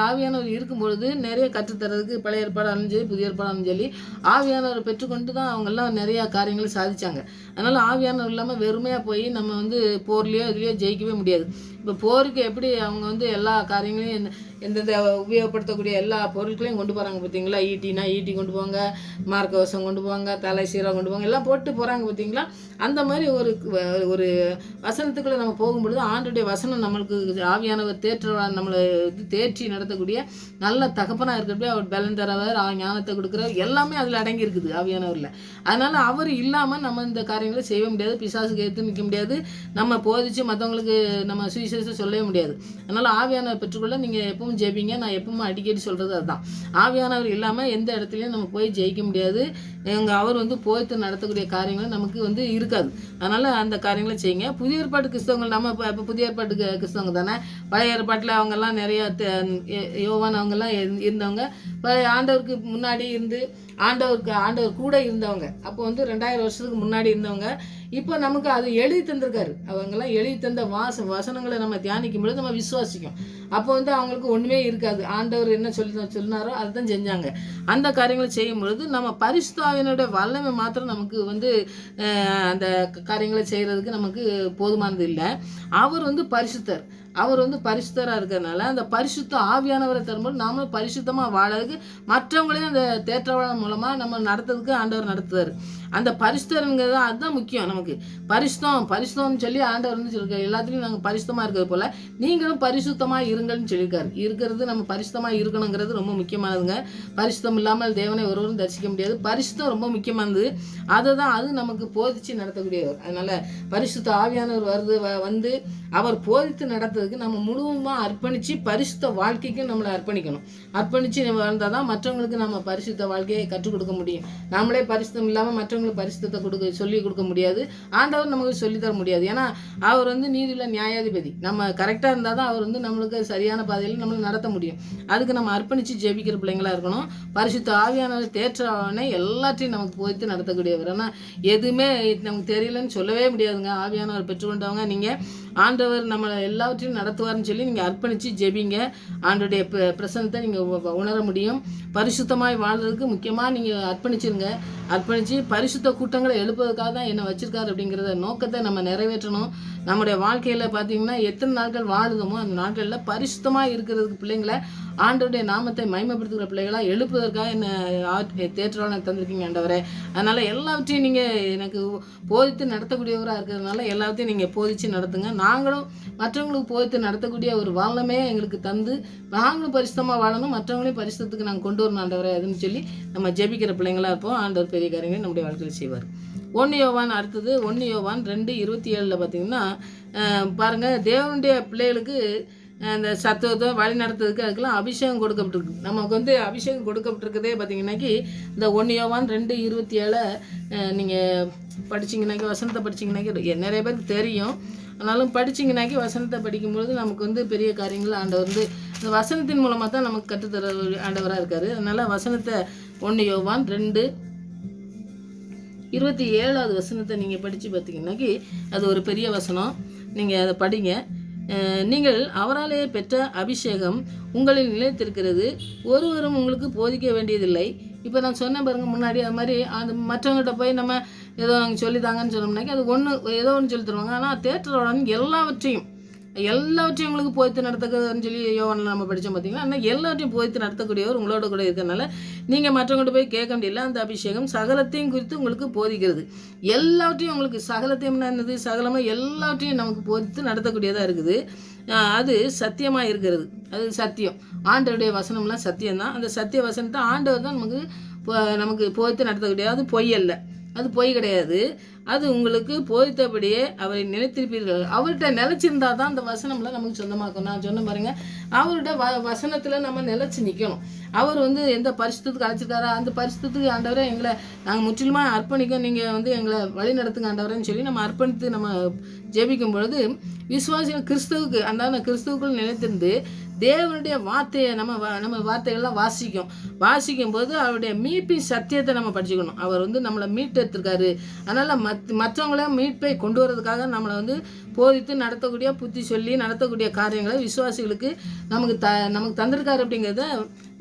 ஆவியானவர் இருக்கும் பொழுது நிறைய கற்றுத்தரதுக்கு பழைய ஏற்பாடாலும் சரி புதிய ஏற்பாடாலும் சொல்லி ஆவியானவரை பெற்றுக்கொண்டு தான் அவங்கெல்லாம் நிறையா காரியங்களை சாதித்தாங்க. அதனால் ஆவியானவர் இல்லாமல் வெறுமையாக போய் நம்ம வந்து போர்லேயோ இதுலேயோ ஜெயிக்கவே முடியாது. இப்போ போருக்கு எப்படி அவங்க வந்து எல்லா காரியங்களையும் எந்தெந்த உபயோகப்படுத்தக்கூடிய எல்லா பொருட்களையும் கொண்டு போகிறாங்க பார்த்தீங்களா. ஈட்டி கொண்டு போவாங்க, மார்க்கவசம் கொண்டு போவாங்க, தலை சீரா கொண்டு போவாங்க, எல்லாம் போட்டு போகிறாங்க பார்த்தீங்களா. அந்த மாதிரி ஒரு வசனத்துக்குள்ளே நம்ம போகும்பொழுது ஆண்டுடைய வசனம் நம்மளுக்கு ஆவியானவர் நம்மளை தேற்றி நடத்தக்கூடிய நல்ல தகப்பனாக இருக்கிறப்ப அவர் பலன் தரவர், ஞானத்தை கொடுக்குறவர், எல்லாமே அதில் அடங்கி இருக்குது ஆவியானவரில். அதனால் அவர் இல்லாமல் நம்ம இந்த காரியங்களை செய்ய முடியாது. பிசாசுக்கு எடுத்து நிற்க முடியாது. நம்ம போதிச்சு மற்றவங்களுக்கு நம்ம சுவிசேஷம் சொல்லவே முடியாது. அதனால் ஆவியானவர் பெற்றுக்கொள்ள நீங்கள் எப்பவும் எப்பவும் ஜெபிங்க. நான் எப்பவும் அடிக்கடி சொல்கிறது அதுதான். ஆவியானவர் இல்லாமல் எந்த இடத்துலையும் நம்ம போய் ஜெயிக்க முடியாது. அவர் வந்து போய்த்து நடத்தக்கூடிய காரியங்கள் நமக்கு வந்து இருக்காது. அதனால் அந்த காரியங்களை செய்யுங்க. புதிய ஏற்பாட்டு கிறிஸ்தவங்கள் நம்ம இப்போ புதிய ஏற்பாட்டு கிறிஸ்தவங்க தானே. பழைய ஏற்பாட்டில் அவங்கெல்லாம் நிறையா யோவான் அவங்கெல்லாம் இருந்தவங்க. பழைய ஆண்டவருக்கு முன்னாடி இருந்து ஆண்டவர் கூட இருந்தவங்க. அப்போ வந்து 2000 வருஷத்துக்கு முன்னாடி இருந்தவங்க. இப்போ நமக்கு அது எழுதி தந்திருக்காரு. அவங்கெல்லாம் எழுதி தந்த வசனங்களை நம்ம தியானிக்கும் பொழுது நம்ம விசுவாசிக்கும். அப்போ வந்து அவங்களுக்கு ஒன்றுமே இருக்காது. ஆண்டவர் என்ன சொன்னாரோ அதுதான் செஞ்சாங்க. அந்த காரியங்களை செய்யும் பொழுது நம்ம பரிசுத்த ஆவியினுடைய வல்லமை மாத்திரம் நமக்கு வந்து அந்த காரியங்களை செய்கிறதுக்கு நமக்கு போதுமானது இல்லை. அவர் வந்து பரிசுத்தர். அவர் வந்து பரிசுத்தராக இருக்கிறதுனால அந்த பரிசுத்த ஆவியானவரை தரும்போது நாமளும் பரிசுத்தமாக வாழறதுக்கு மற்றவங்களையும் அந்த தேற்றவாளம் மூலமாக நம்ம நடத்துறதுக்கு ஆண்டவர் நடத்துவார். அந்த பரிசுத்தருங்கிறது அதுதான் முக்கியம். நமக்கு பரிசுத்தம்னு சொல்லி ஆண்டவர் வந்து சொல்லியிருக்காரு. எல்லாத்துலேயும் நாங்கள் பரிசுத்தமாக இருக்கிறது போல் நீங்களும் பரிசுத்தமாக இருங்கள்னு சொல்லியிருக்காரு. இருக்கிறது நம்ம பரிசுத்தமாக இருக்கணுங்கிறது ரொம்ப முக்கியமானதுங்க. பரிசுத்தம் இல்லாமல் தேவனை ஒருவரும் தரிசிக்க முடியாது. பரிசுத்தம் ரொம்ப முக்கியமானது. அது நமக்கு போதிச்சு நடத்தக்கூடியவர். அதனால் பரிசுத்த ஆவியானவர் வந்து அவர் போதித்து நடத்துறதுக்கு நம்ம முழுவதுமாக அர்ப்பணித்து பரிசுத்த வாழ்க்கைக்கு நம்மளை அர்ப்பணித்து வந்தால் தான் மற்றவங்களுக்கு நம்ம பரிசுத்த வாழ்க்கையை கற்றுக் கொடுக்க முடியும். நம்மளே பரிசுத்தம் இல்லாமல் மற்றவங்களுக்கு பரிசுத்தத்தை சொல்லிக் கொடுக்க முடியாது. ஆண்டவர் நமக்கு சொல்லித்தர முடியாது. ஏன்னா அவர் வந்து நீதியுள்ள நியாயாதிபதி. நம்ம கரெக்டாக இருந்தால் தான் அவர் வந்து நம்மளுக்கு சரியான பாதையில் நம்மளை நடத்த முடியும். அதுக்கு நம்ம அர்ப்பணித்து ஜெபிக்கிற பிள்ளைங்களாக இருக்கணும். பரிசுத்த ஆவியானவர் தேற்றவனை எல்லாத்தையும் நமக்கு போதித்து நடத்தக்கூடியவர். ஆனால் எதுவுமே நமக்கு தெரியலன்னு சொல்லவே முடியாதுங்க. ஆவியானவர் பெற்றுக்கொண்டவங்க நீங்கள் ஆண்டவர் நம்மளை எல்லாவற்றையும் நடத்துவார்னு சொல்லி நீங்கள் அர்ப்பணித்து ஜெபிங்க. ஆண்டோடைய பிரசன்னத்தை நீங்கள் உணர முடியும். பரிசுத்தமாய் வாழ்றதுக்கு முக்கியமாக நீங்கள் அர்ப்பணிச்சிருங்க. அர்ப்பணித்து பரிசுத்த கூட்டங்களை எழுப்புவதற்காக தான் என்ன வச்சுருக்காரு அப்படிங்கிறத நோக்கத்தை நம்ம நிறைவேற்றணும். நம்முடைய வாழ்க்கையில் பார்த்திங்கன்னா எத்தனை நாட்கள் வாழுதமோ அந்த நாட்களில் பரிசுத்தமாக இருக்கிறதுக்கு பிள்ளைங்களை ஆண்டோடைய நாமத்தை மகிமைப்படுத்துகிற பிள்ளைகளாக எழுப்புவதற்காக என்ன தேற்றவாளனை தந்திருக்கீங்க ஆண்டவரே. அதனால் எல்லாவற்றையும் நீங்கள் எனக்கு போதித்து நடத்தக்கூடியவராக இருக்கிறதுனால எல்லாத்தையும் நீங்கள் போதித்து நடத்துங்க. நாங்களும் மற்றவங்களுக்கு போதித்து நடத்தக்கூடிய ஒரு வல்லமே எங்களுக்கு தந்து நாங்களும் பரிசுத்தமாக வாழணும், மற்றவங்களையும் பரிசுத்தத்துக்கு நாங்கள் கொண்டு வரணும் ஆண்டவரே அதுன்னு சொல்லி நம்ம ஜெபிக்கிற பிள்ளைங்களாக இருப்போம். ஆண்டவர் பெரிய காரியங்களை நம்முடைய வாழ்க்கையில் செய்வார். 1 யோவான் அடுத்தது 1 யோவான் 2:27 பார்த்திங்கன்னா பாருங்கள், தேவனுடைய பிள்ளைகளுக்கு அந்த சத்துவத்தை வழி நடத்துறதுக்கு அதுக்கெல்லாம் அபிஷேகம் கொடுக்கப்பட்டிருக்கு. நமக்கு வந்து அபிஷேகம் கொடுக்கப்பட்டிருக்கதே பார்த்திங்கன்னாக்கி இந்த 1 யோவான் 2:27 நீங்கள் படிச்சிங்கனாக்கி வசனத்தை படிச்சிங்கனாக்கி நிறைய பேருக்கு தெரியும். ஆனாலும் படிச்சிங்கனாக்கி வசனத்தை படிக்கும்பொழுது நமக்கு வந்து பெரிய காரியங்கள் ஆண்டவர் வந்து இந்த வசனத்தின் மூலமாக தான் நமக்கு கற்றுத்தர ஆண்டவராக இருக்கார். அதனால் வசனத்தை 1 யோவான் 2:27 வசனத்தை நீங்கள் படித்து பார்த்தீங்கன்னாக்கி அது ஒரு பெரிய வசனம். நீங்கள் அதை படிங்க. நீங்கள் அவராலே பெற்ற அபிஷேகம் உங்களில் நிலைத்திருக்கிறது, ஒருவரும் உங்களுக்கு போதிக்க வேண்டியதில்லை. இப்போ நான் சொன்னேன் பாருங்கள் முன்னாடி, அது மாதிரி அது மற்றவங்கள்ட்ட போய் நம்ம ஏதோ நாங்கள் சொல்லித்தாங்கன்னு சொன்னோம்னாக்கி அது ஏதோ ஒன்று சொல்லி தருவாங்க. ஆனால் தேற்றரோட எல்லாவற்றையும் உங்களுக்கு போதித்து நடத்துறதுன்னு சொல்லி யோவானில் நம்ம படித்தோம் பார்த்தீங்கன்னா. ஆனால் எல்லாத்தையும் போதித்து நடத்தக்கூடியவர் உங்களோட கூட இருக்கிறதுனால நீங்கள் மற்றவங்கள்ட்ட போய் கேட்க முடியல. அந்த அபிஷேகம் சகலத்தையும் குறித்து உங்களுக்கு போதிக்கிறது. எல்லாவற்றையும் உங்களுக்கு சகலத்தையும் என்னது சகலமாக எல்லாவற்றையும் நமக்கு போதித்து நடத்தக்கூடியதாக இருக்குது. அது சத்தியமாக இருக்கிறது. அது சத்தியம். ஆண்டவருடைய வசனம்லாம் சத்தியம்தான். அந்த சத்திய வசனத்தை ஆண்டவர் தான் நமக்கு போதித்து நடத்தக்கூடிய. அது பொய் அல்ல, அது பொய் கிடையாது. அது உங்களுக்கு போதித்தபடியே அவரை நிலைத்திருப்பீர்கள். அவர்கிட்ட நிலைச்சிருந்தா தான் அந்த வசனம்லாம் நமக்கு சொந்தமாக்கும். நான் சொன்ன பாருங்க, அவரோட வசனத்தில் நம்ம நிலைச்சி நிற்கணும். அவர் வந்து எந்த பரிசுத்தத்துக்கு அழைச்சிருக்காரோ அந்த பரிசுத்தத்துக்கு ஆண்டவரை எங்களை நாங்கள் முற்றிலுமாக அர்ப்பணிக்கும், நீங்கள் வந்து எங்களை வழி நடத்துங்க ஆண்டவரேன்னு சொல்லி நம்ம அர்ப்பணித்து நம்ம ஜெபிக்கும் பொழுது விசுவாசிகள் கிறிஸ்துவுக்குள் நிலைத்திருந்து தேவனுடைய வார்த்தையை நம்ம வார்த்தைகள்லாம் வாசிக்கும் போது அவருடைய மீட்பின் சத்தியத்தை நம்ம படிச்சுக்கணும். அவர் வந்து நம்மளை மீட்டெடுத்திருக்காரு. அதனால் மற்றவங்கள மீட்பை கொண்டு வரதுக்காக நம்மளை வந்து போதித்து நடத்தக்கூடிய புத்தி சொல்லி நடத்தக்கூடிய காரியங்களை விசுவாசிகளுக்கு நமக்கு தந்திருக்காரு அப்படிங்கிறத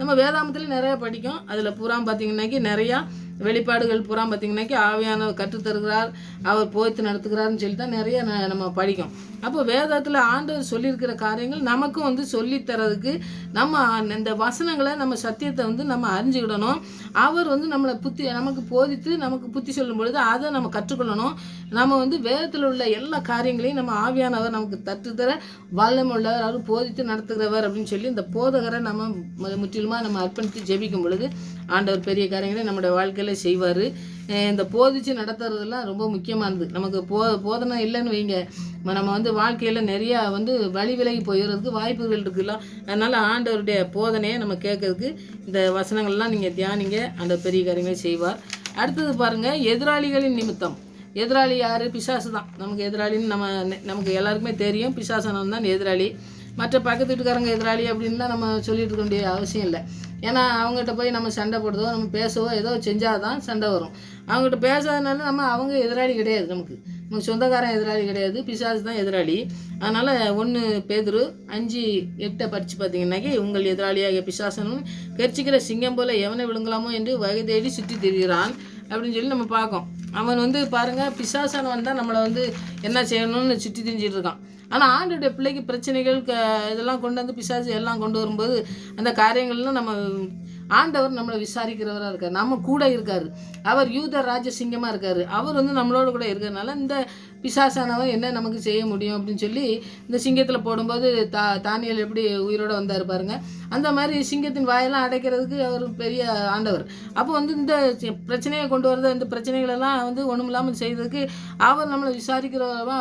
நம்ம வேதாமத்தில் நிறையா படிக்கும். அதில் பூரா பார்த்திங்கன்னாக்கி நிறையா வெளிப்பாடுகள் பூரா பார்த்திங்கனாக்கி ஆவியானவர் கற்றுத்தருகிறார், அவர் போதித்து நடத்துகிறார்னு சொல்லி தான் நிறைய நம்ம படிக்கும். அப்போ வேதத்தில் ஆண்டவர் சொல்லியிருக்கிற காரியங்கள் நமக்கும் வந்து சொல்லித்தரதுக்கு நம்ம இந்த வசனங்களை நம்ம சத்தியத்தை வந்து நம்ம அறிஞ்சுக்கிடணும். அவர் வந்து நமக்கு போதித்து நமக்கு புத்தி சொல்லும் பொழுது அதை நம்ம கற்றுக்கொள்ளணும். நம்ம வந்து வேதத்தில் உள்ள எல்லா காரியங்களையும் நம்ம ஆவியானவர் நமக்கு கற்றுத்தர வல்லமை உள்ளவர், அவர் போதித்து நடத்துகிறவர் அப்படின்னு சொல்லி இந்த போதகரை நம்ம முற்றிலுமாக நம்ம அர்ப்பணித்து ஜெபிக்கும் பொழுது ஆண்டவர் பெரிய காரியங்களை நம்முடைய வாழ்க்கையில் செய்வார். இந்த போதிச்சு நடத்துறதுலாம் ரொம்ப முக்கியமானது. நமக்கு போதனை இல்லைன்னு வைங்க, நம்ம வந்து வாழ்க்கையில் நிறையா வந்து வழி விலகி போயிடுறதுக்கு வாய்ப்புகள் இருக்குல்ல. அதனால் ஆண்டவருடைய போதனையை நம்ம கேட்கறதுக்கு இந்த வசனங்கள்லாம் நீங்கள் தியானிங்க. அந்த பெரிய காரியங்களை செய்வார். அடுத்தது பாருங்கள், எதிராளிகளின் நிமித்தம். எதிராளி யார்? பிசாசு தான் நமக்கு எதிராளின்னு நமக்கு எல்லாருக்குமே தெரியும். பிசாசானவன் தான் எதிராளி. மற்ற பக்கத்து வீட்டுக்காரங்க எதிராளி அப்படின்லாம் நம்ம சொல்லிட்டு இருக்க வேண்டிய அவசியம் இல்லை. ஏன்னா அவங்ககிட்ட போய் நம்ம சண்டை போடுறதோ நம்ம பேசவோ ஏதோ செஞ்சால் தான் சண்டை வரும். அவங்ககிட்ட பேசாதனால அவங்க எதிராளி கிடையாது. நமக்கு சொந்தக்காரன் எதிராளி கிடையாது, பிசாசு தான் எதிராளி. அதனால் 1 பேதுரு 5:8 படித்து பார்த்தீங்கன்னாக்கி, உங்கள் எதிராளியாக பிசாசனும் கெர்ச்சிக்கிற சிங்கம் போல எவனை விழுங்கலாமோ என்று வகை தேடி சுற்றி திரிகிறான் அப்படின்னு சொல்லி நம்ம பார்க்கோம். அவன் வந்து பாருங்கள், பிசாசானவன் தான் நம்மளை வந்து என்ன செய்யணும்னு சுற்றி திரிஞ்சிட்டு இருக்கான். ஆனால் ஆண்டோடைய பிள்ளைக்கு பிரச்சனைகள் இதெல்லாம் கொண்டு வந்து பிசாசு எல்லாம் கொண்டு வரும்போது அந்த காரியங்கள்லாம் நம்ம ஆண்டவர் நம்மளை விசாரிக்கிறவராக இருக்கார். நம்ம கூட இருக்கார். அவர் யூத ராஜ சிங்கமாக இருக்கார். அவர் வந்து நம்மளோட கூட இருக்கிறதுனால இந்த பிசாசானவன் என்ன நமக்கு செய்ய முடியும் அப்படின்னு சொல்லி இந்த சிங்கத்தில் போடும்போது தானியல் எப்படி உயிரோடு வந்தார் பாருங்க. அந்த மாதிரி சிங்கத்தின் வாயெல்லாம் அடைக்கிறதுக்கு அவர் பெரிய ஆண்டவர். அப்போ வந்து இந்த பிரச்சனையை கொண்டு வரது, இந்த பிரச்சனைகளெல்லாம் வந்து ஒன்றும் இல்லாமல் செய்கிறதுக்கு அவர் நம்மளை விசாரிக்கிறவரா.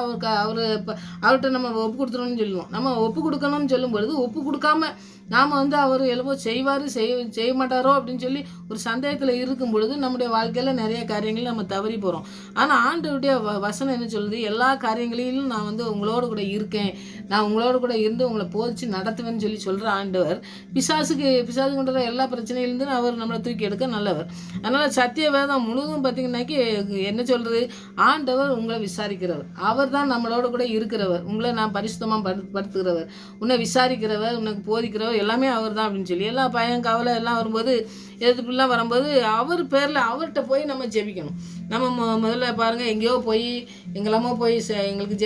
அவர்கிட்ட நம்ம ஒப்பு கொடுத்துருவோம்னு சொல்லுவோம். நம்ம ஒப்பு கொடுக்கணும்னு சொல்லும் பொழுது ஒப்பு கொடுக்காம நாம் வந்து அவர் எவ்வளோ செய்ய மாட்டாரோ அப்படின்னு சொல்லி ஒரு சந்தேகத்தில் இருக்கும் பொழுது நம்முடைய வாழ்க்கையில் நிறைய காரியங்கள் நம்ம தவறி போகிறோம். ஆனால் ஆண்டவருடைய வசனம் என்ன சொல்லுது? எல்லா காரியங்களிலும் நான் வந்து உங்களோட கூட இருக்கேன், நான் உங்களோட கூட இருந்து உங்களை போதிச்சு நடத்துவேன்னு சொல்லி சொல்கிற ஆண்டவர் பிசாசு கொண்டு வர எல்லா பிரச்சனையிலேருந்து அவர் நம்மளை தூக்கி எடுக்க நல்லவர். அதனால் சத்திய வேதம் முழுவதும் பார்த்திங்கன்னாக்கி என்ன சொல்கிறது? ஆண்டவர் உங்களை விசாரிக்கிறவர். அவர் தான் நம்மளோட கூட இருக்கிறவர். உங்களை நான் பரிசுத்தமாக படுத்துகிறவர், உன்னை விசாரிக்கிறவர், உனக்கு போதிக்கிறவர் எல்லாமே அவர் தான் அப்படின்னு சொல்லி எல்லா பயம் கவலை எல்லாம் வரும்போது எதுக்குலாம் வரும்போது அவர் பேரில் அவர்கிட்ட போய் நம்ம ஜெபிக்கணும். நம்ம முதல்ல பாருங்கள், எங்கேயோ போய் எங்கெல்லாமோ போய் எங்களுக்கு